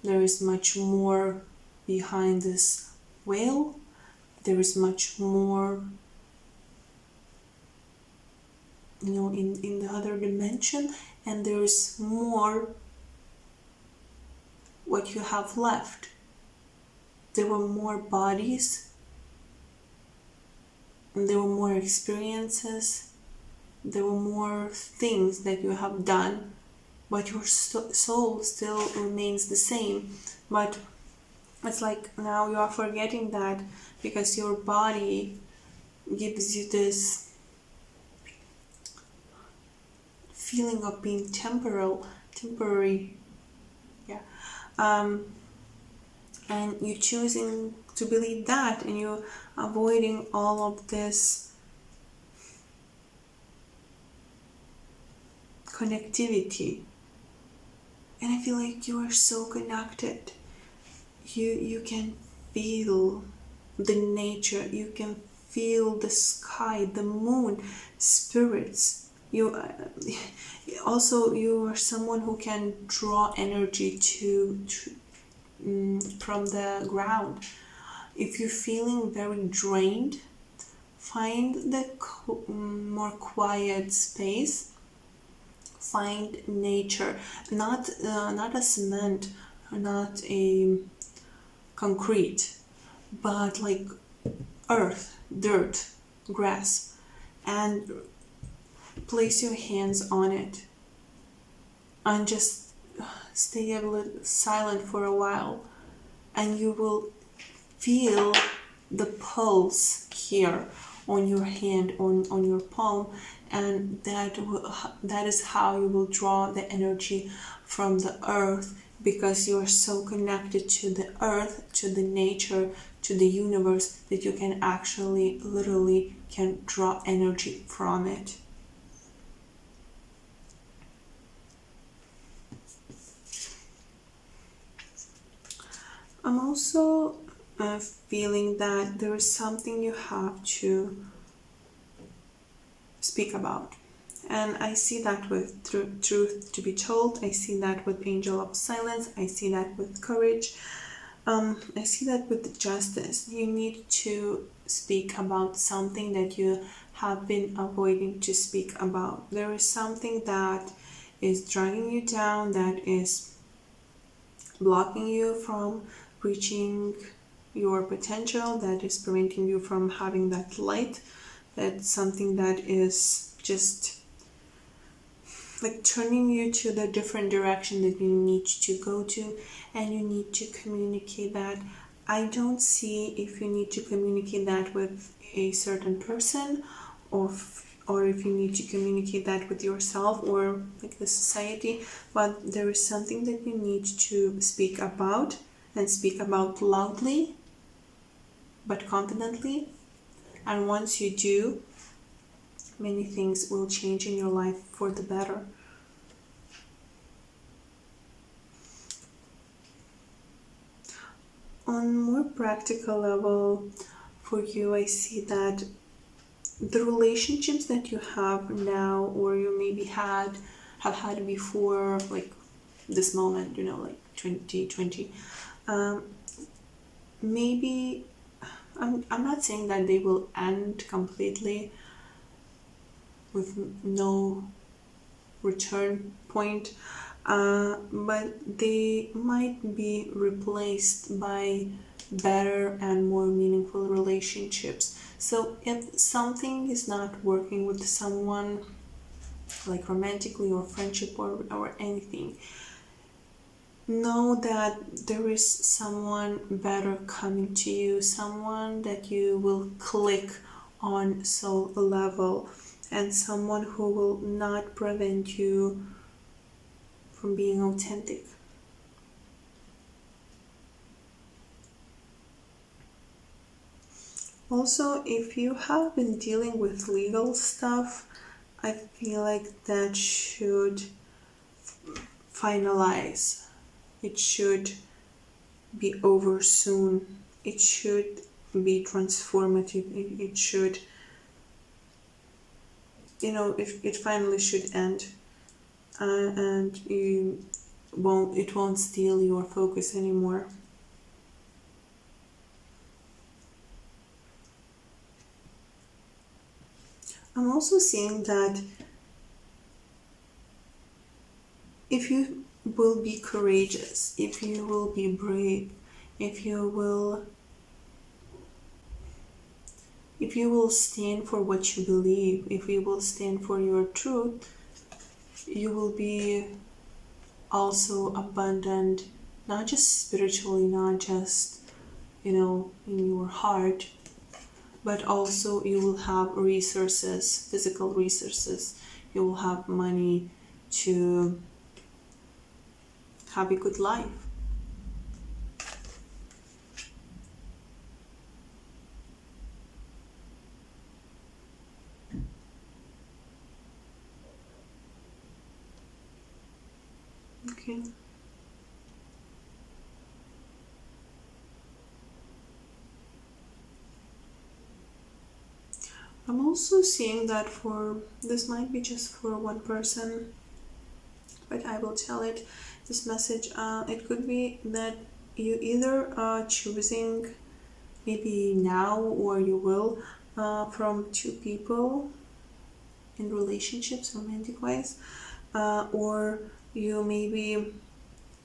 There is much more behind this veil. There is much more, in the other dimension, and there's more what you have left. There were more bodies, and there were more experiences, there were more things that you have done, but your soul still remains the same. But it's like now you are forgetting that, because your body gives you this feeling of being temporary, yeah. And you're choosing to believe that, and you're avoiding all of this connectivity. And I feel like you are so connected. You can feel the nature, you can feel the sky, the moon, spirits. You also, you are someone who can draw energy from the ground. If you're feeling very drained, find the more quiet space. Find nature, not a cement, not a concrete, but like earth, dirt, grass, and place your hands on it and just stay a little silent for a while, and you will feel the pulse here on your hand, on your palm, and that is how you will draw the energy from the earth, because you are so connected to the earth, to the nature, to the universe, that you can actually literally can draw energy from it. I'm also feeling that there is something you have to speak about. And I see that with truth to be told. I see that with angel of silence. I see that with courage. I see that with justice. You need to speak about something that you have been avoiding to speak about. There is something that is dragging you down, that is blocking you from reaching your potential, that is preventing you from having that light. That's something that is just like turning you to the different direction that you need to go to, and you need to communicate that. I don't see if you need to communicate that with a certain person, or if you need to communicate that with yourself or like the society, but there is something that you need to speak about, and speak about loudly but confidently. And once you do, many things will change in your life for the better. On more practical level, for you, I see that the relationships that you have now, or you maybe have had before, like this moment, like 2020, maybe I'm not saying that they will end completely with no return point, but they might be replaced by better and more meaningful relationships. So if something is not working with someone, like romantically or friendship or anything, know that there is someone better coming to you, someone that you will click on soul level, and someone who will not prevent you from being authentic. Also, if you have been dealing with legal stuff, I feel like that should finalize. It should be over soon. It should be transformative. It should, it finally should end, and it won't steal your focus anymore. I'm also seeing that if you will be courageous, if you will be brave, if you will stand for what you believe, if you will stand for your truth, you will be also abundant, not just spiritually, not just, in your heart, but also you will have resources, physical resources. You will have money to have a good life. Okay. I'm also seeing that this might be just for one person, but I will tell it, this message. It could be that you either are choosing, maybe now or you will, from two people in relationships, romantic wise, or you maybe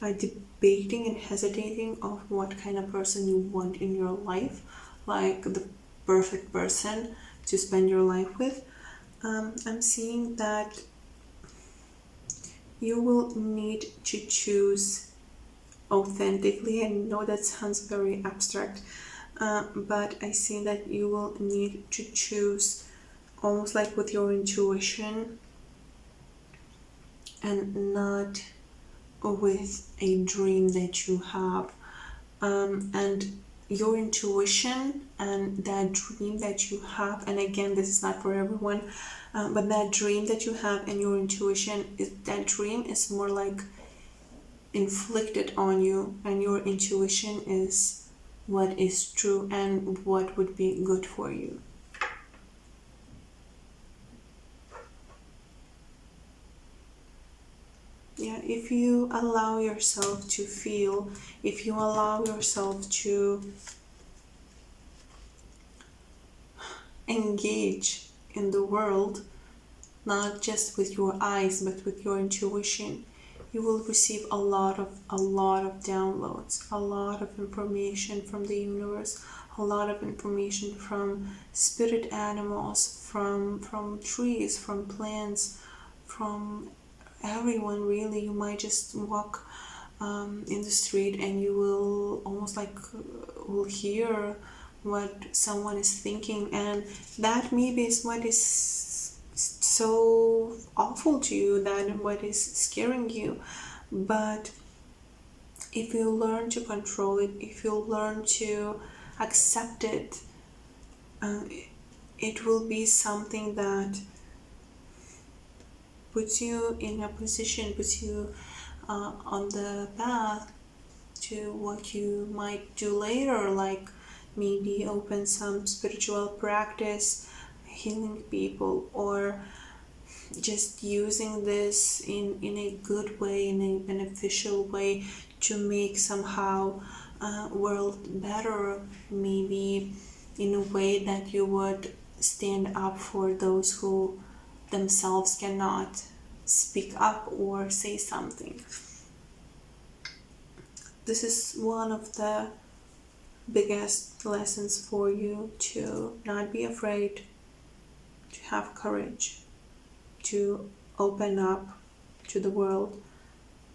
are debating and hesitating of what kind of person you want in your life, like the perfect person to spend your life with. I'm seeing that you will need to choose authentically. I know that sounds very abstract, but I see that you will need to choose almost like with your intuition and not with a dream that you have. And your intuition and that dream that you have, and again, this is not for everyone, but that dream that you have and your intuition, that dream is more like inflicted on you, and your intuition is what is true and what would be good for you. Yeah, if you allow yourself to feel, if you allow yourself to engage in the world, not just with your eyes but with your intuition, you will receive a lot of downloads, a lot of information from the universe, a lot of information from spirit animals, from trees, from plants, from everyone really. You might just walk in the street and you will almost like will hear what someone is thinking, and that maybe is what is so awful to you, that what is scaring you. But if you learn to control it, if you learn to accept it, it will be something that puts you in a position, puts you on the path to what you might do later, like maybe open some spiritual practice, healing people, or just using this in a good way, in a beneficial way, to make somehow world better, maybe in a way that you would stand up for those who themselves cannot speak up or say something. This is one of the biggest lessons for you, to not be afraid, to have courage, to open up to the world,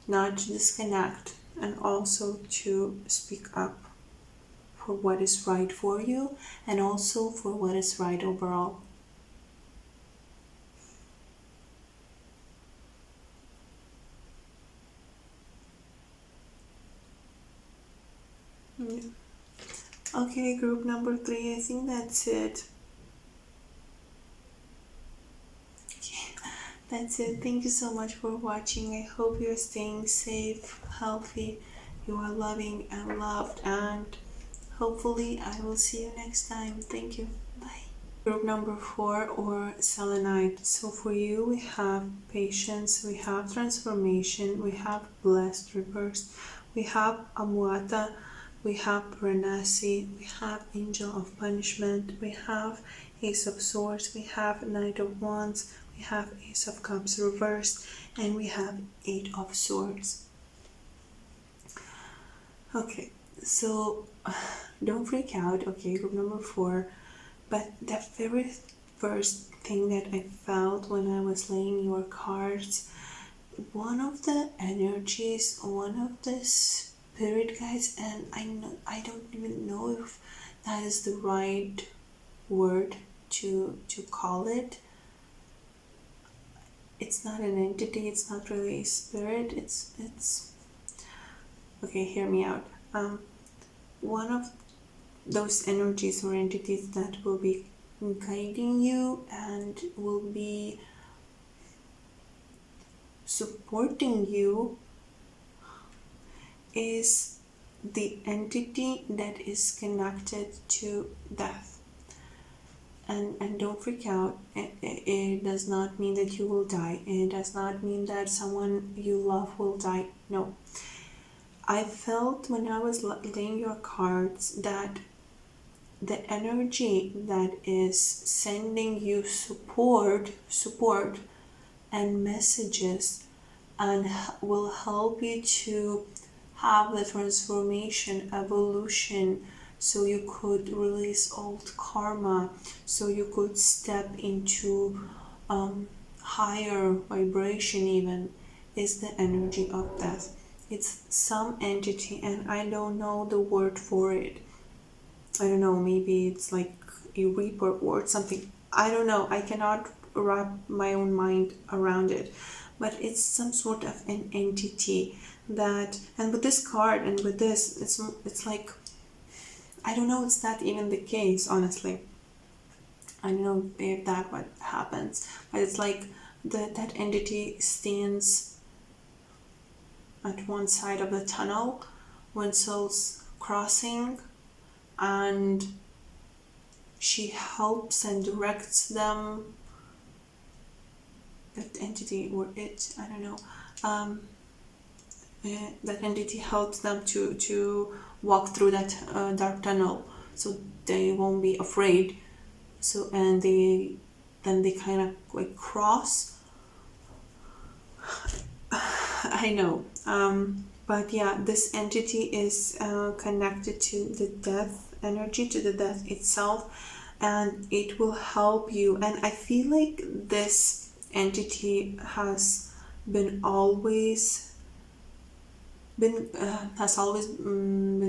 not to disconnect, and also to speak up for what is right for you and also for what is right overall. Okay, group number 3, I think that's it. That's it. Thank you so much for watching. I hope you're staying safe, healthy, you are loving and loved, and hopefully I will see you next time. Thank you. Bye. Group number 4, or Selenite. So for you, we have patience, we have transformation, we have blessed reverse, we have Amuata, we have Renasi, we have Angel of Punishment, we have Ace of Swords, we have Knight of Wands, we have Ace of Cups reversed, and we have 8 of Swords. Okay, so don't freak out. Okay, group number 4. But the very first thing that I felt when I was laying your cards, one of the energies, one of the spirit guides, and I don't even know if that is the right word to call it. It's not an entity, it's not really a spirit, it's okay, hear me out. One of those energies or entities that will be guiding you and will be supporting you is the entity that is connected to death. And don't freak out. It does not mean that you will die. It does not mean that someone you love will die. No. I felt when I was laying your cards that the energy that is sending you support and messages and will help you to have the transformation, evolution, so you could release old karma, so you could step into higher vibration even, is the energy of death. It's some entity, and I don't know the word for it. I don't know, maybe it's like a reaper or something. I don't know, I cannot wrap my own mind around it, but it's some sort of an entity that, and with this card and with this, it's like, I don't know, it's not even the case, honestly. I don't know if that what happens, but it's like that entity stands at one side of the tunnel when souls crossing, and she helps and directs them. That entity or it, I don't know. That entity helps them to walk through that dark tunnel, so they won't be afraid. So and they kind of like cross. I know, but yeah, this entity is connected to the death energy, to the death itself, and it will help you. And I feel like this entity has always been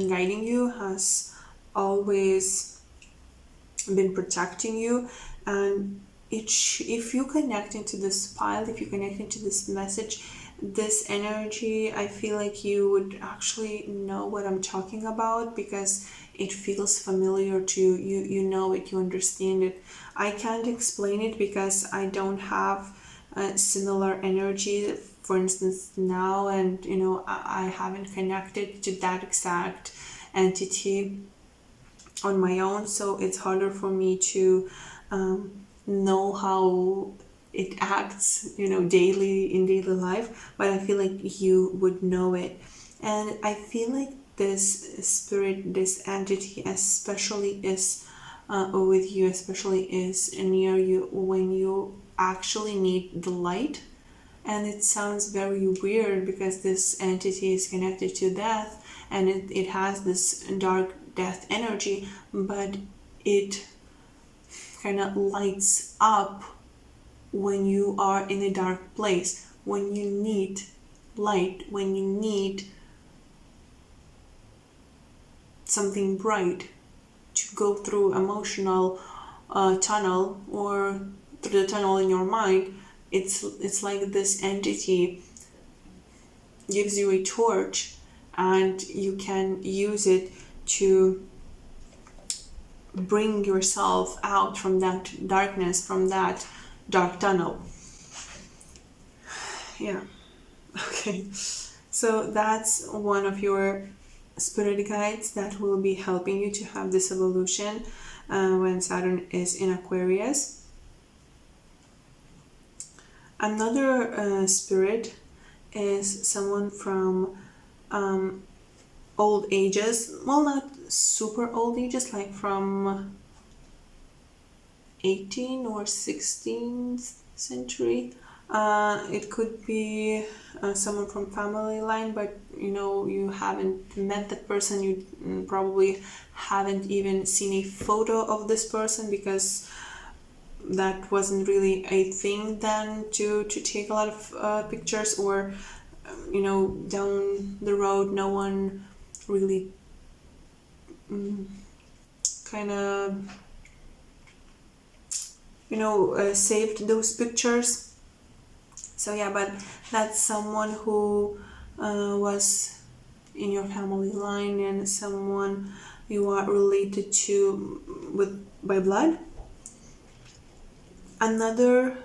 guiding you, has always been protecting you. And if you connect into this file, if you connect into this message, this energy, I feel like you would actually know what I'm talking about, because it feels familiar to you. You know it, you understand it. I can't explain it because I don't have similar energy, for instance, now, and I haven't connected to that exact entity on my own, so it's harder for me to know how it acts, daily in daily life, but I feel like you would know it. And I feel like this spirit, this entity especially is with you, especially is near you when you actually need the light. And it sounds very weird because this entity is connected to death, and it has this dark death energy, but it kind of lights up when you are in a dark place, when you need light, when you need something bright to go through emotional tunnel, or through the tunnel in your mind. It's like this entity gives you a torch, and you can use it to bring yourself out from that darkness, from that dark tunnel. Yeah. Okay. So that's one of your spirit guides that will be helping you to have this evolution when Saturn is in Aquarius. Another spirit is someone from old ages. Well, not super old ages, like from 18th or 16th century. It could be someone from family line, but you haven't met that person. You probably haven't even seen a photo of this person, because that wasn't really a thing then to take a lot of pictures, or down the road no one really kind of saved those pictures. So yeah, but that's someone who was in your family line, and someone you are related to by blood. Another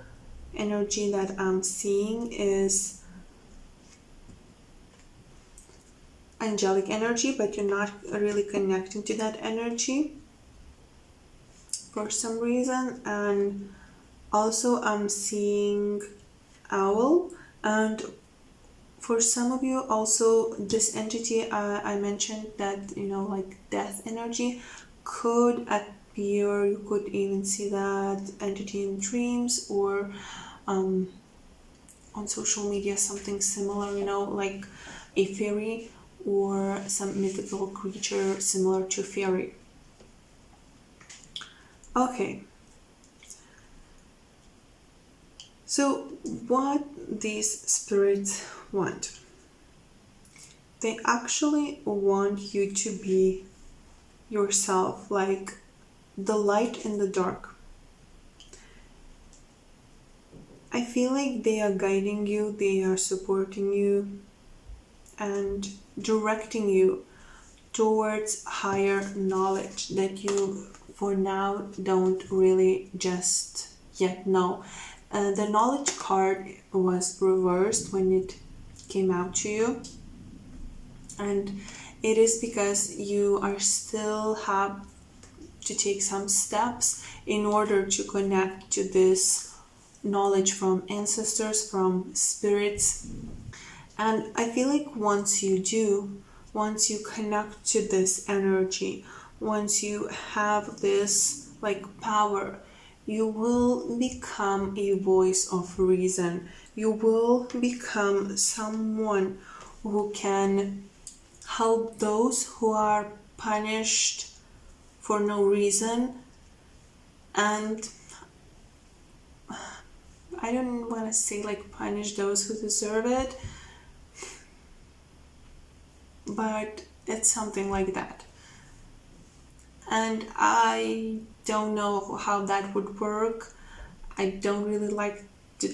energy that I'm seeing is angelic energy, but you're not really connecting to that energy for some reason. And also I'm seeing owl, and for some of you also this entity I mentioned that like death energy could appear. You could even see that entity in dreams, or on social media, something similar, like a fairy or some mythical creature similar to fairy. Okay, so what these spirits want? They actually want you to be yourself, like the light in the dark. I feel like they are guiding you, they are supporting you, and directing you towards higher knowledge that you for now don't really just yet know. The knowledge card was reversed when it came out to you, and it is because you are still have to take some steps in order to connect to this knowledge from ancestors, from spirits. And I feel like once you do, once you connect to this energy, once you have this like power, you will become a voice of reason. You will become someone who can help those who are punished for no reason. And I don't want to say like punish those who deserve it, but it's something like that. And I don't know how that would work. I don't really like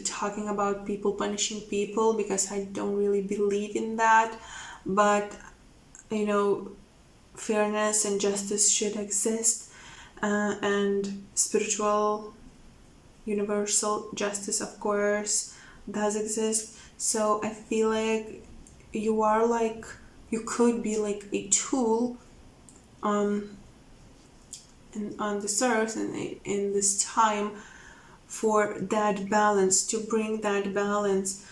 talking about people punishing people, because I don't really believe in that. But fairness and justice should exist, and spiritual universal justice, of course, does exist. So I feel like you could be like a tool on this earth and in this time for that balance, to bring that balance,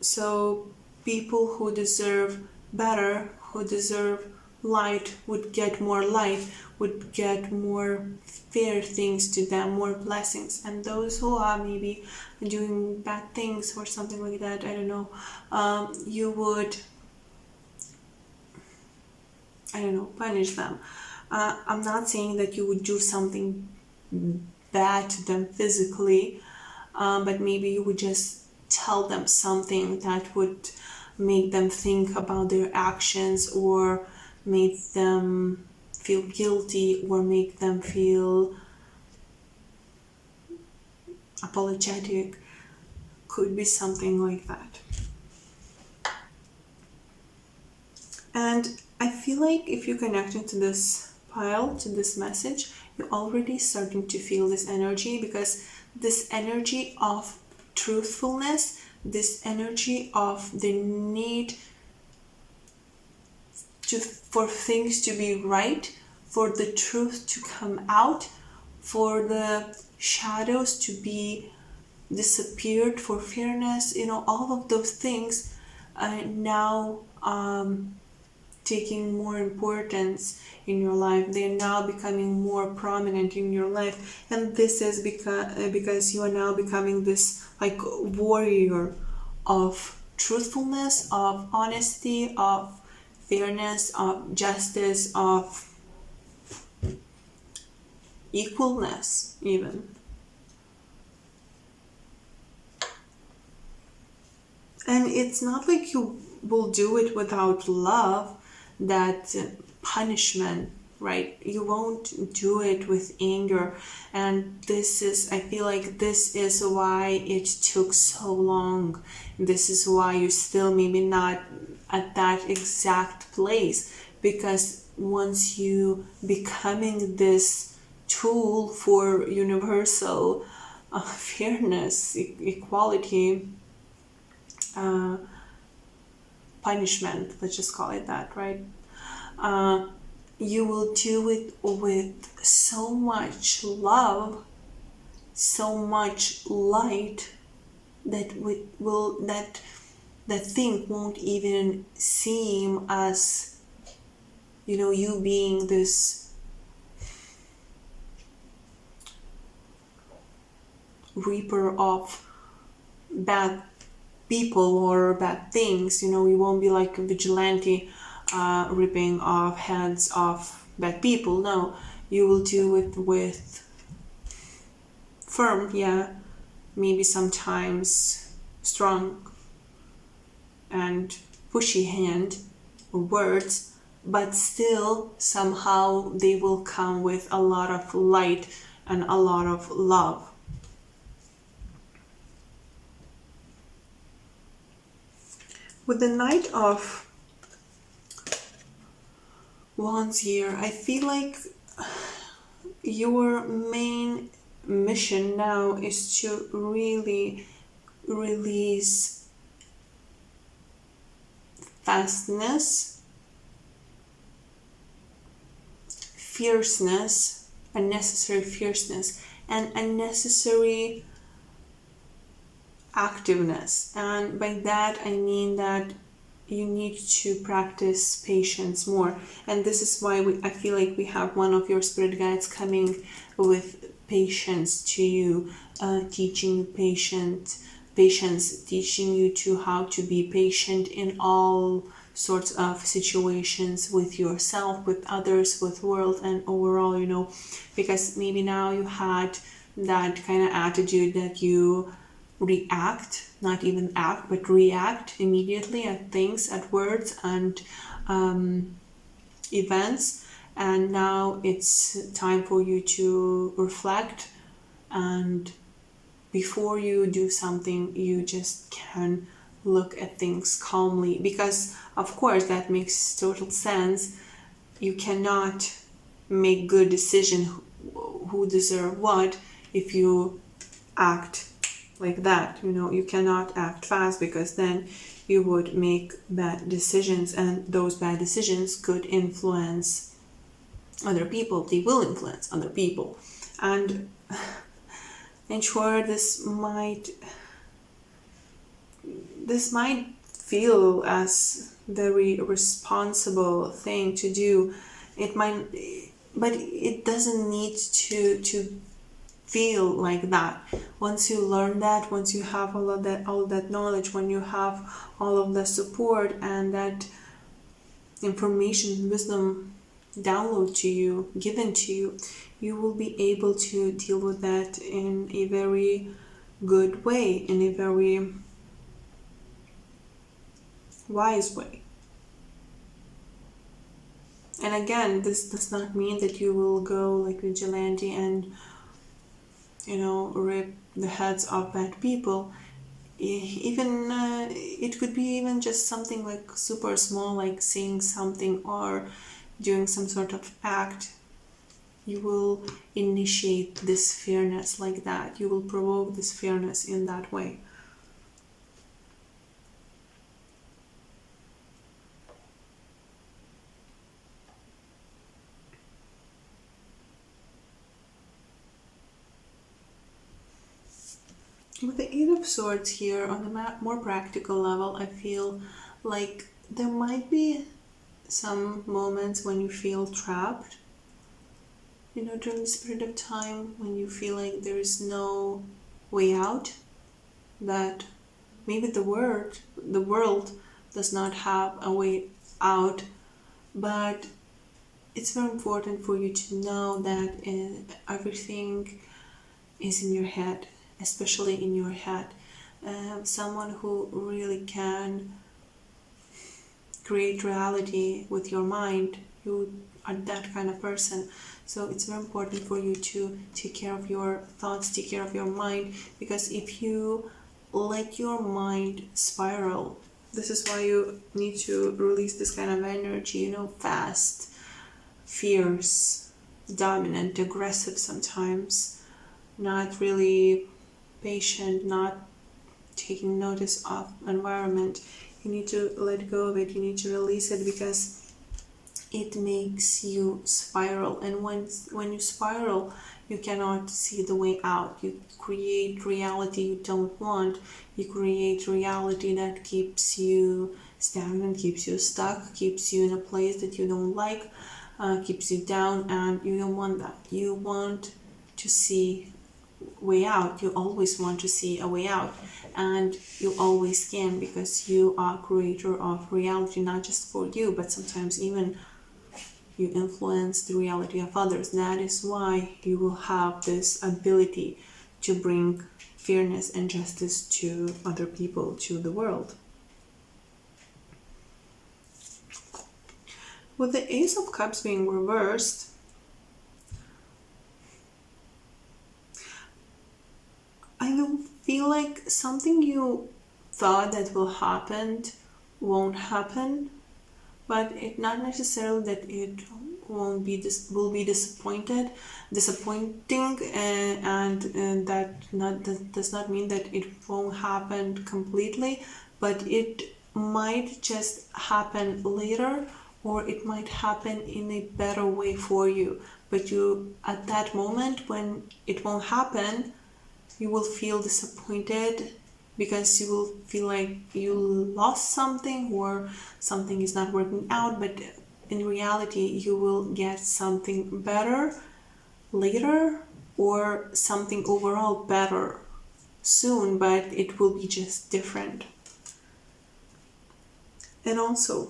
so people who deserve better, who deserve light, would get more light, would get more fair things to them, more blessings. And those who are maybe doing bad things or something like that, I don't know, you would, punish them. I'm not saying that you would do something bad to them physically, but maybe you would just tell them something that would make them think about their actions, or make them feel guilty, or make them feel apologetic. Could be something like that. And I feel like if you're connecting to this pile, to this message, you're already starting to feel this energy, because this energy of truthfulness, this energy of the need for things to be right, for the truth to come out, for the shadows to be disappeared, for fairness, all of those things now taking more importance in your life. They're now becoming more prominent in your life, and this is because you are now becoming this like warrior of truthfulness, of honesty, of fairness, of justice, of equalness even. And it's not like you will do it without love, that punishment, right? You won't do it with anger. And this is, I feel like this is why it took so long. This is why you're still maybe not at that exact place, because once you becoming this tool for universal fairness, equality, punishment, let's just call it that, right? You will do it with so much love, so much light, that that thing won't even seem as, you being this reaper of bad people or bad things. You won't be like a vigilante ripping off heads of bad people. No, you will do it with firm, maybe sometimes strong and pushy hand or words, but still somehow they will come with a lot of light and a lot of love. With the Knight of Wands here, I feel like your main mission now is to really release fastness, fierceness, unnecessary fierceness, and unnecessary activeness. And by that I mean that you need to practice patience more. And this is why I feel like we have one of your spirit guides coming with patience to you, teaching you patience, teaching you to how to be patient in all sorts of situations, with yourself, with others, with world, and overall, because maybe now you had that kind of attitude that you react, not even act, but react immediately at things, at words and events. And now it's time for you to reflect, and before you do something, you just can look at things calmly, because of course that makes total sense. You cannot make good decision who deserve what if you act like that. You cannot act fast, because then you would make bad decisions, and those bad decisions could influence other people. They will influence other people, and sure, this might feel as very responsible thing to do. It might, but it doesn't need to feel like that. Once you learn that, once you have all of that knowledge, when you have all of the support and that information, wisdom download to you, given to you, you will be able to deal with that in a very good way, in a very wise way. And again, this does not mean that you will go like vigilante and rip the heads of bad people. Even it could be even just something like super small, like saying something or doing some sort of act. You will initiate this fairness like that. You will provoke this fairness in that way. With the Eight of Swords here, on the more practical level, I feel like there might be some moments when you feel trapped, during this period of time, when you feel like there is no way out, that maybe the world does not have a way out, but it's very important for you to know that everything is in your head, especially in your head. Someone who really can create reality with your mind, you are that kind of person. So it's very important for you to take care of your thoughts, take care of your mind, because if you let your mind spiral, this is why you need to release this kind of energy, fast, fierce, dominant, aggressive sometimes, not really patient, not taking notice of environment. You need to let go of it, you need to release it, because it makes you spiral, and when you spiral, you cannot see the way out. You create reality you don't want. You create reality that keeps you stagnant, keeps you stuck, keeps you in a place that you don't like, keeps you down, and you don't want that. You want to see way out. You always want to see a way out, and you always can, because you are creator of reality, not just for you, but sometimes even you influence the reality of others. That is why you will have this ability to bring fairness and justice to other people, to the world. With the Ace of Cups being reversed, I will feel like something you thought that will happen won't happen, but it not necessarily that it will be disappointing, and that does not mean that it won't happen completely, but it might just happen later, or it might happen in a better way for you. But you, at that moment when it won't happen, you will feel disappointed, because you will feel like you lost something, or something is not working out. But in reality, you will get something better later, or something overall better soon, but it will be just different. And also,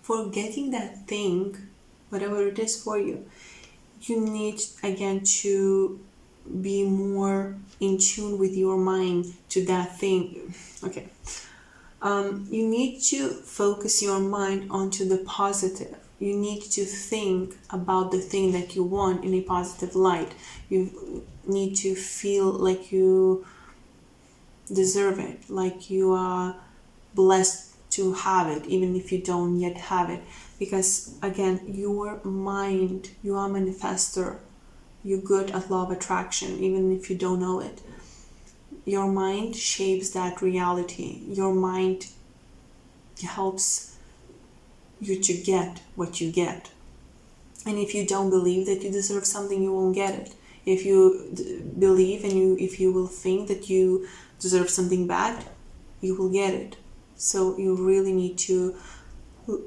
for getting that thing, whatever it is for you, you need again to be more in tune with your mind to that thing. Okay. You need to focus your mind onto the positive. You need to think about the thing that you want in a positive light. You need to feel like you deserve it, like you are blessed to have it, even if you don't yet have it. Because again, your mind, you are a manifestor. You're good at law of attraction, even if you don't know it. Your mind shapes that reality. Your mind helps you to get what you get. And if you don't believe that you deserve something, you won't get it. If you believe, and if you will think that you deserve something bad, you will get it. So you really need to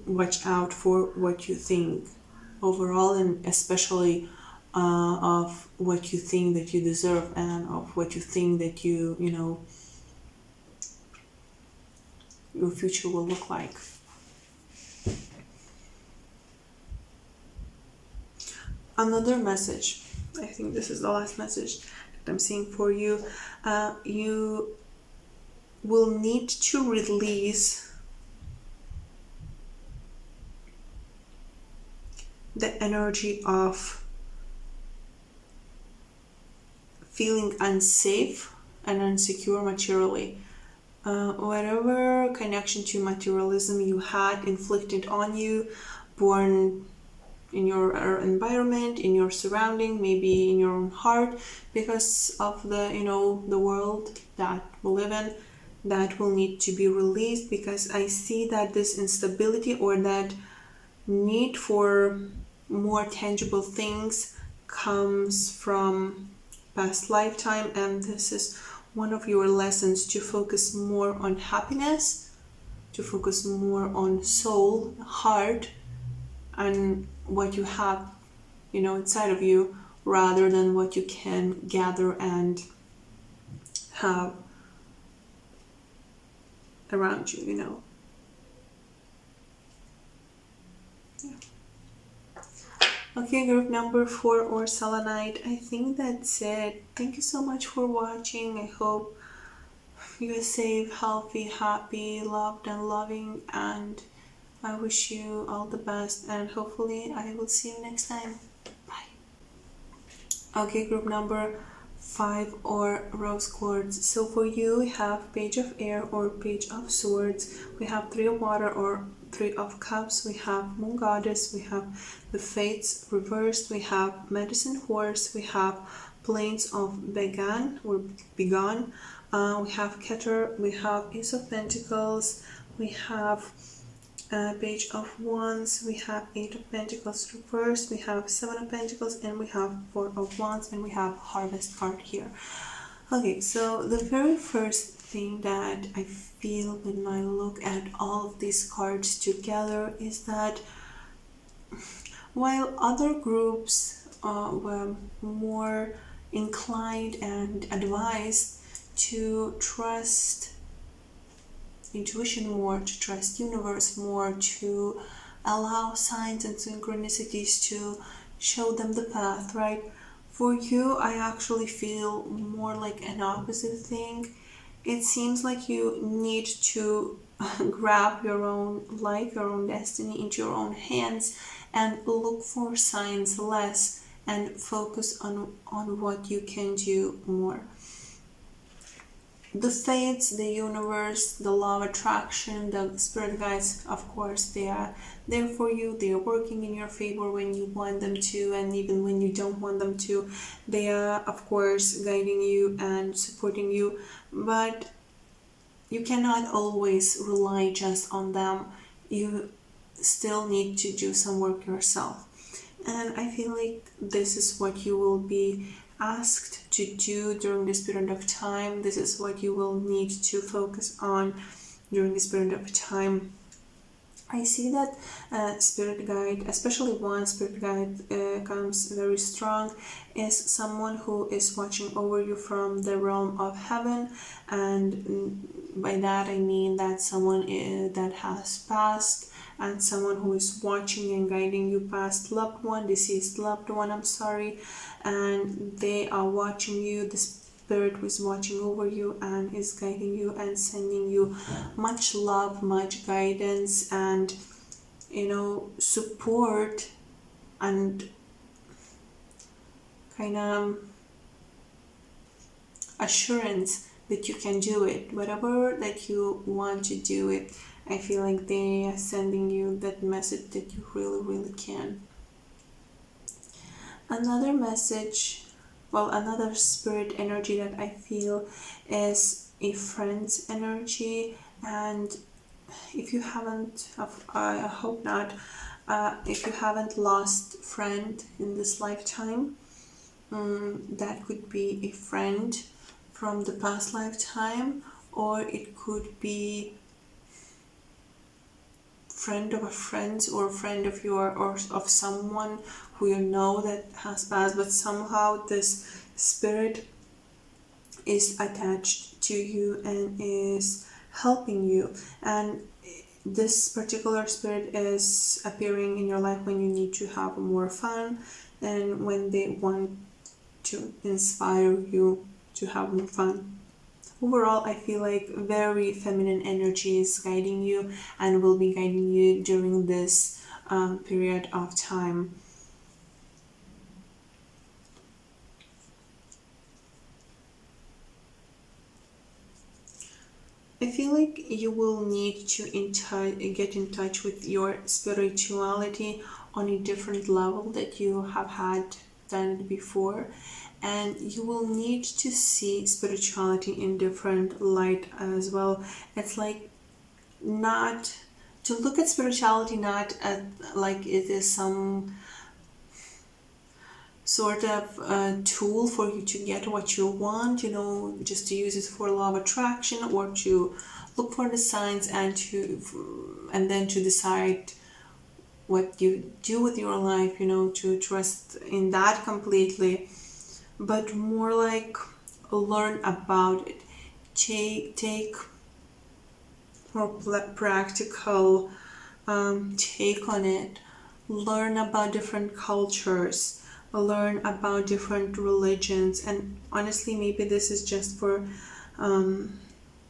watch out for what you think overall, and especially of what you think that you deserve, and of what you think that your future will look like. Another message, I think this is the last message that I'm seeing for you. You will need to release the energy of feeling unsafe and insecure materially. Whatever connection to materialism you had inflicted on you, born in your environment, in your surrounding, maybe in your own heart, because of the world that we live in, that will need to be released. Because I see that this instability, or that need for more tangible things, comes from past lifetime, and this is one of your lessons, to focus more on happiness, to focus more on soul, heart, and what you have, inside of you, rather than what you can gather and have around you, Yeah. Okay, group number 4, or Selenite. I think that's it. Thank you so much for watching. I hope you're safe, healthy, happy, loved, and loving, and I wish you all the best, and hopefully I will see you next time. Bye. Okay, group number 5, or Rose Quartz. So for you, we have Page of Air or Page of Swords. We have 3 of Water or 3 of Cups. We have Moon Goddess. We have the Fates reversed. We have Medicine Horse. We have Plains of Begone or Begone. We have Keter. We have Ace of Pentacles. We have Page of Wands. We have 8 of Pentacles reversed. We have 7 of Pentacles, and we have 4 of Wands, and we have Harvest card here. Okay, so the very first thing that I feel when I look at all of these cards together is that while other groups were more inclined and advised to trust intuition more, to trust universe more, to allow signs and synchronicities to show them the path, right? For you, I actually feel more like an opposite thing. It seems like you need to grab your own life, your own destiny into your own hands and look for signs less and focus on what you can do more. The fates, the universe, the law of attraction, the spirit guides, of course, they are there for you. They are working in your favor when you want them to, and even when you don't want them to. They are, of course, guiding you and supporting you, but you cannot always rely just on them. You still need to do some work yourself. And I feel like this is what you will be asked to do during this period of time. This is what you will need to focus on during this period of time. I see that spirit guide, especially one spirit guide comes very strong, is someone who is watching over you from the realm of heaven, and by that I mean that someone that has passed, and someone who is watching and guiding you past loved one, deceased loved one, and they are watching you. The spirit was watching over you and is guiding you and sending you much love, much guidance, and support, and kind of assurance that you can do it, whatever that you want to do it. I feel like they are sending you that message that you really, really can. Another message, another spirit energy that I feel is a friend's energy. And if you haven't, I hope not, if you haven't lost friend in this lifetime, that could be a friend from the past lifetime, or it could be friend of a friend, or friend of your, or of someone who you know that has passed, but somehow this spirit is attached to you and is helping you. And this particular spirit is appearing in your life when you need to have more fun, and when they want to inspire you to have more fun. Overall, I feel like very feminine energy is guiding you and will be guiding you during this period of time. I feel like you will need to get in touch with your spirituality on a different level that you have done it before, and you will need to see spirituality in different light as well. It's like not to look at spirituality not at like it is some sort of tool for you to get what you want, just to use it for law of attraction, or to look for the signs and then to decide what you do with your life, to trust in that completely, but more like learn about it. Take more practical take on it. Learn about different cultures, learn about different religions, and honestly, maybe this is just for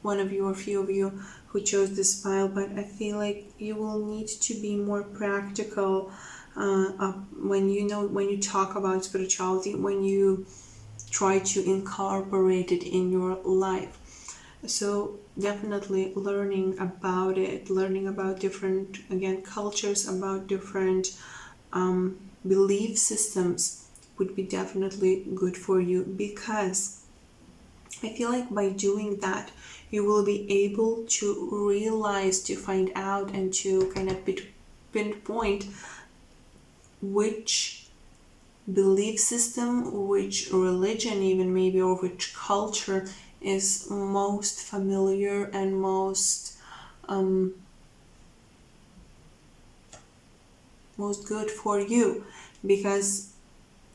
one of you or few of you who chose this file, but I feel like you will need to be more practical when you talk about spirituality, when you try to incorporate it in your life. So definitely learning about it, learning about different, again, cultures, about different belief systems would be definitely good for you, because I feel like by doing that, you will be able to realize, to find out, and to kind of pinpoint which belief system, which religion even maybe, or which culture is most familiar and most good for you, because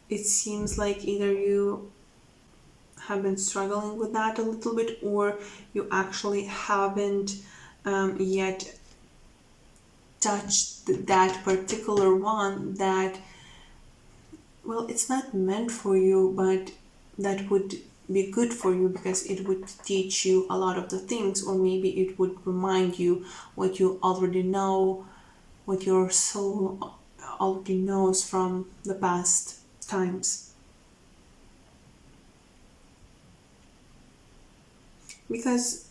it seems like either you have been struggling with that a little bit, or you actually haven't yet touched that particular one that, well, it's not meant for you, but that would be good for you because it would teach you a lot of the things, or maybe it would remind you what you already know, what your soul already knows from the past times. Because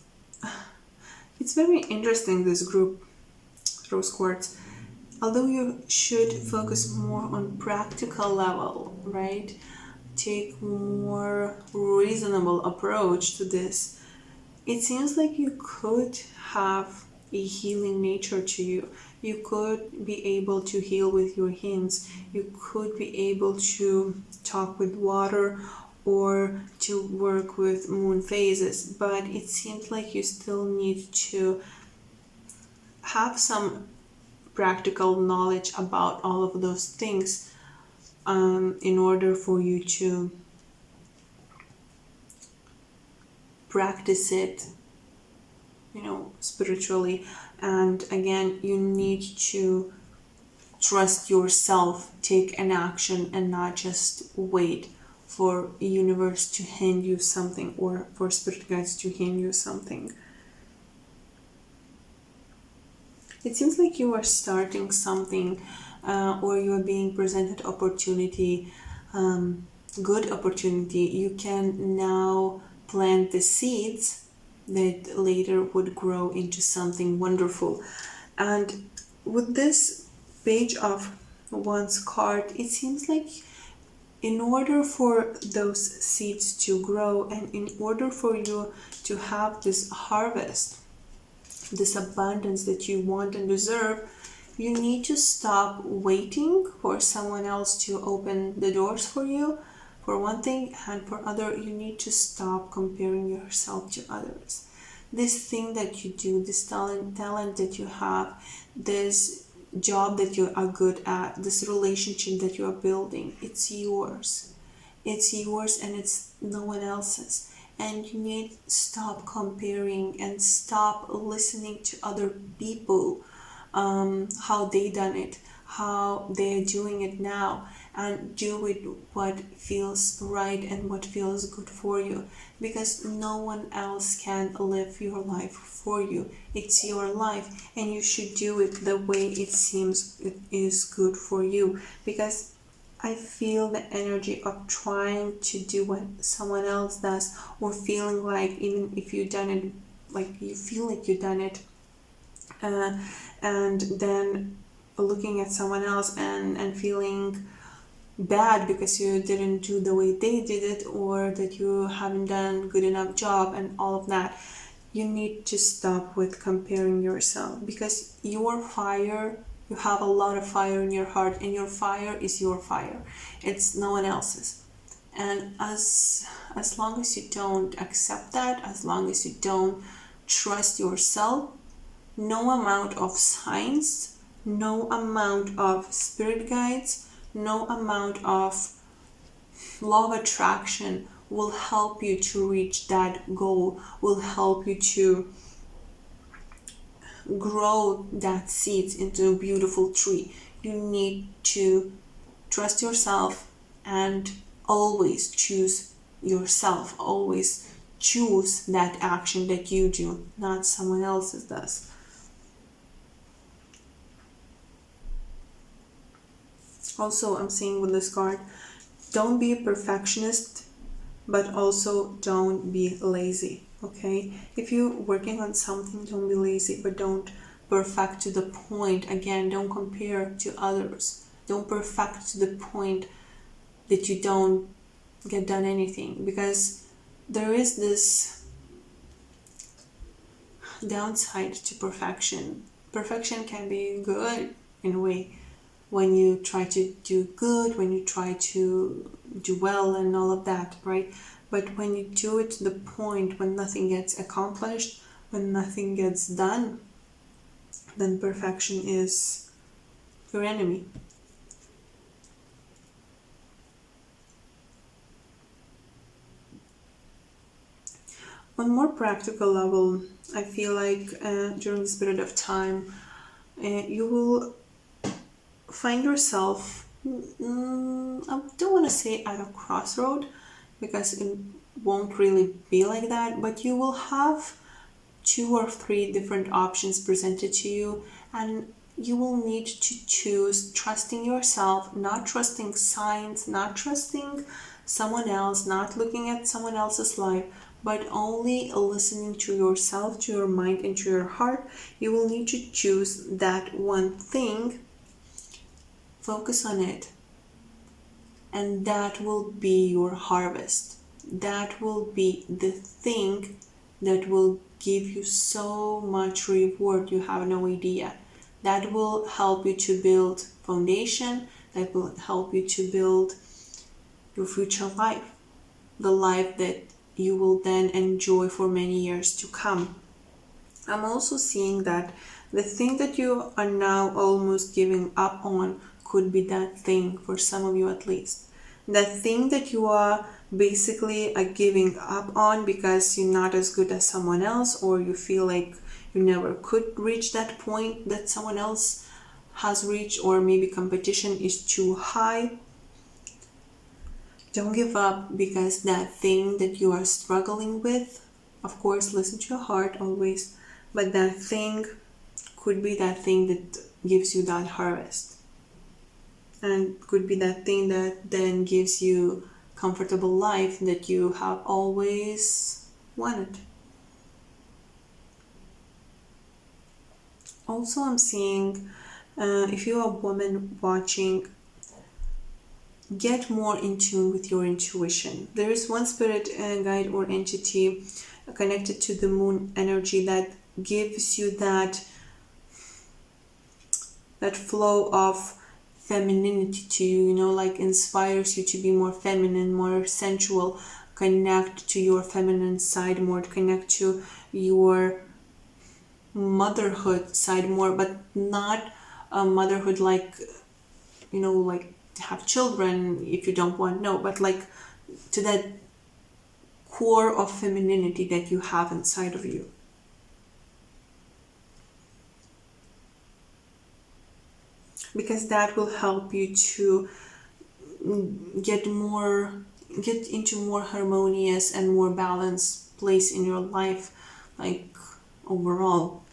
it's very interesting, this group, Rose Quartz. Although you should focus more on practical level, right? Take more reasonable approach to this. It seems like you could have a healing nature to you. You could be able to heal with your hands. You could be able to talk with water or to work with moon phases, but it seems like you still need to have some practical knowledge about all of those things in order for you to practice it, spiritually. And again, you need to trust yourself, take an action, and not just wait for the universe to hand you something, or for spirit guides to hand you something. It seems like you are starting something, or you are being presented opportunity, good opportunity. You can now plant the seeds that later would grow into something wonderful. And with this Page of Wands card, it seems like in order for those seeds to grow, and in order for you to have this harvest, this abundance that you want and deserve, you need to stop waiting for someone else to open the doors for you, for one thing, and for other, you need to stop comparing yourself to others. This thing that you do, this talent that you have, this job that you are good at, this relationship that you are building, it's yours. It's yours and it's no one else's. And you need to stop comparing and stop listening to other people, how they done it, how they're doing it now, and do it what feels right and what feels good for you, because no one else can live your life for you. It's your life, and you should do it the way it seems it is good for you, because I feel the energy of trying to do what someone else does, or feeling like, even if you've done it, like you feel like you've done it, and then looking at someone else and feeling bad because you didn't do the way they did it, or that you haven't done good enough job and all of that. You need to stop with comparing yourself, because your fire, you have a lot of fire in your heart, and your fire is your fire. It's no one else's. And as long as you don't accept that, as long as you don't trust yourself. No amount of science, no amount of spirit guides, no amount of law of attraction will help you to reach that goal, will help you to grow that seed into a beautiful tree. You need to trust yourself and always choose yourself. Always choose that action that you do, not someone else's does. Also, I'm seeing with this card, don't be a perfectionist, but also don't be lazy, okay? If you're working on something, don't be lazy, but don't perfect to the point. Again, don't compare to others. Don't perfect to the point that you don't get done anything, because there is this downside to perfection. Perfection can be good in a way, when you try to do good, when you try to do well and all of that, right? But when you do it to the point when nothing gets accomplished, when nothing gets done, then perfection is your enemy. On a more practical level, I feel like during this period of time, you will find yourself, I don't want to say at a crossroad, because it won't really be like that, but you will have 2 or 3 different options presented to you, and you will need to choose, trusting yourself, not trusting science, not trusting someone else, not looking at someone else's life, but only listening to yourself, to your mind, and to your heart. You will need to choose that one thing, focus on it, and that will be your harvest. That will be the thing that will give you so much reward you have no idea. That will help you to build foundation, that will help you to build your future life, the life that you will then enjoy for many years to come. I'm also seeing that the thing that you are now almost giving up on could be that thing, for some of you at least. That thing that you are basically giving up on because you're not as good as someone else, or you feel like you never could reach that point that someone else has reached, or maybe competition is too high. Don't give up, because that thing that you are struggling with, of course, listen to your heart always, but that thing could be that thing that gives you that harvest. And could be that thing that then gives you comfortable life that you have always wanted. Also, I'm seeing, if you're a woman watching, get more in tune with your intuition. There is one spirit guide or entity connected to the moon energy that gives you that flow of femininity to you, like inspires you to be more feminine, more sensual, connect to your feminine side more, connect to your motherhood side more, but not a motherhood like, like have children if you don't want, no, but like to that core of femininity that you have inside of you. Because that will help you to get into more harmonious and more balanced place in your life, like overall.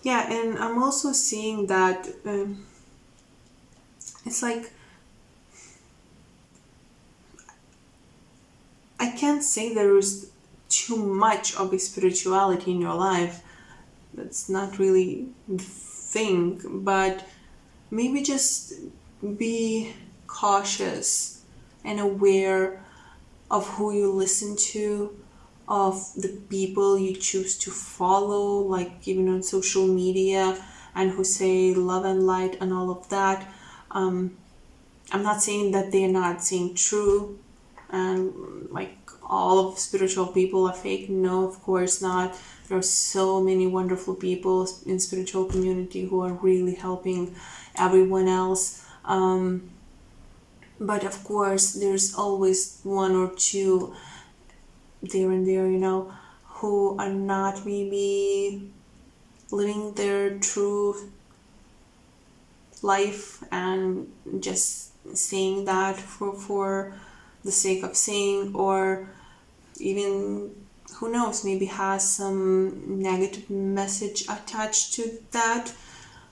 Yeah, and I'm also seeing that it's like, I can't say there is too much of a spirituality in your life. That's not really the thing, but maybe just be cautious and aware of who you listen to, of the people you choose to follow, like even on social media. and who say love and light and all of that. I'm not saying that they're not saying true and like all of spiritual people are fake. No, of course not. There are so many wonderful people in spiritual community who are really helping everyone else. But of course, there's always one or two there and there, who are not maybe living their true life and just saying that for the sake of saying, or even, who knows, maybe has some negative message attached to that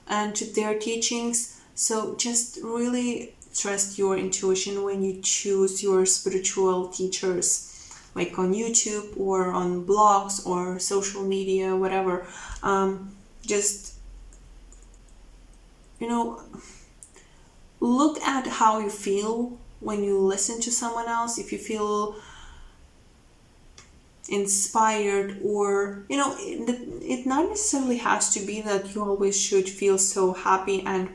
and to their teachings. So just really trust your intuition when you choose your spiritual teachers, like on YouTube or on blogs or social media, whatever. Just, look at how you feel when you listen to someone else. If you feel inspired, or it not necessarily has to be that you always should feel so happy and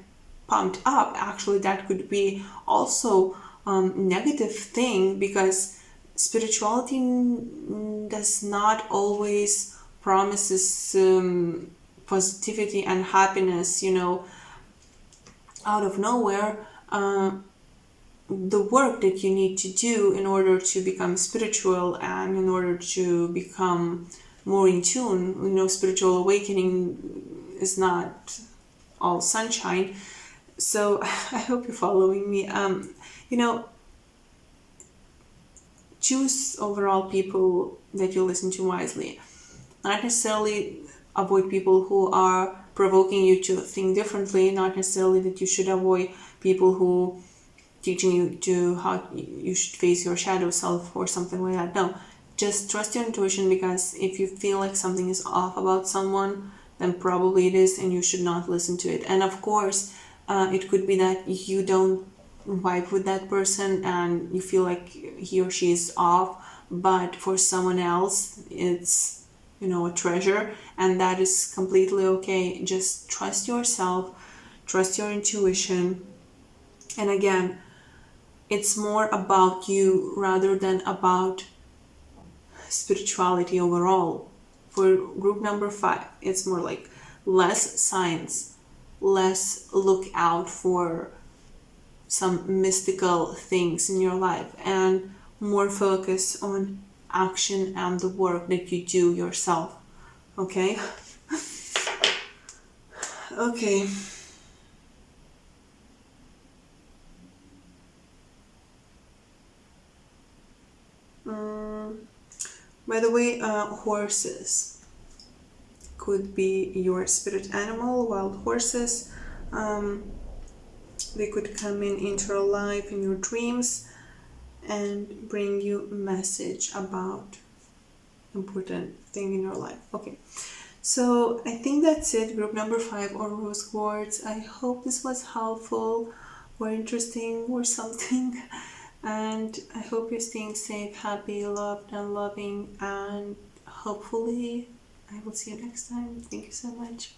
pumped up. Actually, that could be also negative thing, because spirituality does not always promises positivity and happiness, out of nowhere. The work that you need to do in order to become spiritual and in order to become more in tune, spiritual awakening is not all sunshine. So I hope you're following me. Choose overall people that you listen to wisely. Not necessarily avoid people who are provoking you to think differently. Not necessarily that you should avoid people who teaching you to how you should face your shadow self or something like that. No, just trust your intuition, because if you feel like something is off about someone, then probably it is, and you should not listen to it. And of course, it could be that you don't vibe with that person and you feel like he or she is off, but for someone else it's a treasure, and that is completely okay. Just trust yourself, trust your intuition. And again, it's more about you rather than about spirituality overall. For group number 5, it's more like less science, less look out for some mystical things in your life, and more focus on action and the work that you do yourself. Okay? Okay. By the way, horses could be your spirit animal. Wild horses, they could come into your life in your dreams and bring you a message about important thing in your life. Okay, so I think that's it. Group number 5, or rose quartz. I hope this was helpful or interesting or something. And I hope you're staying safe, happy, loved, and loving. And hopefully I will see you next time. Thank you so much.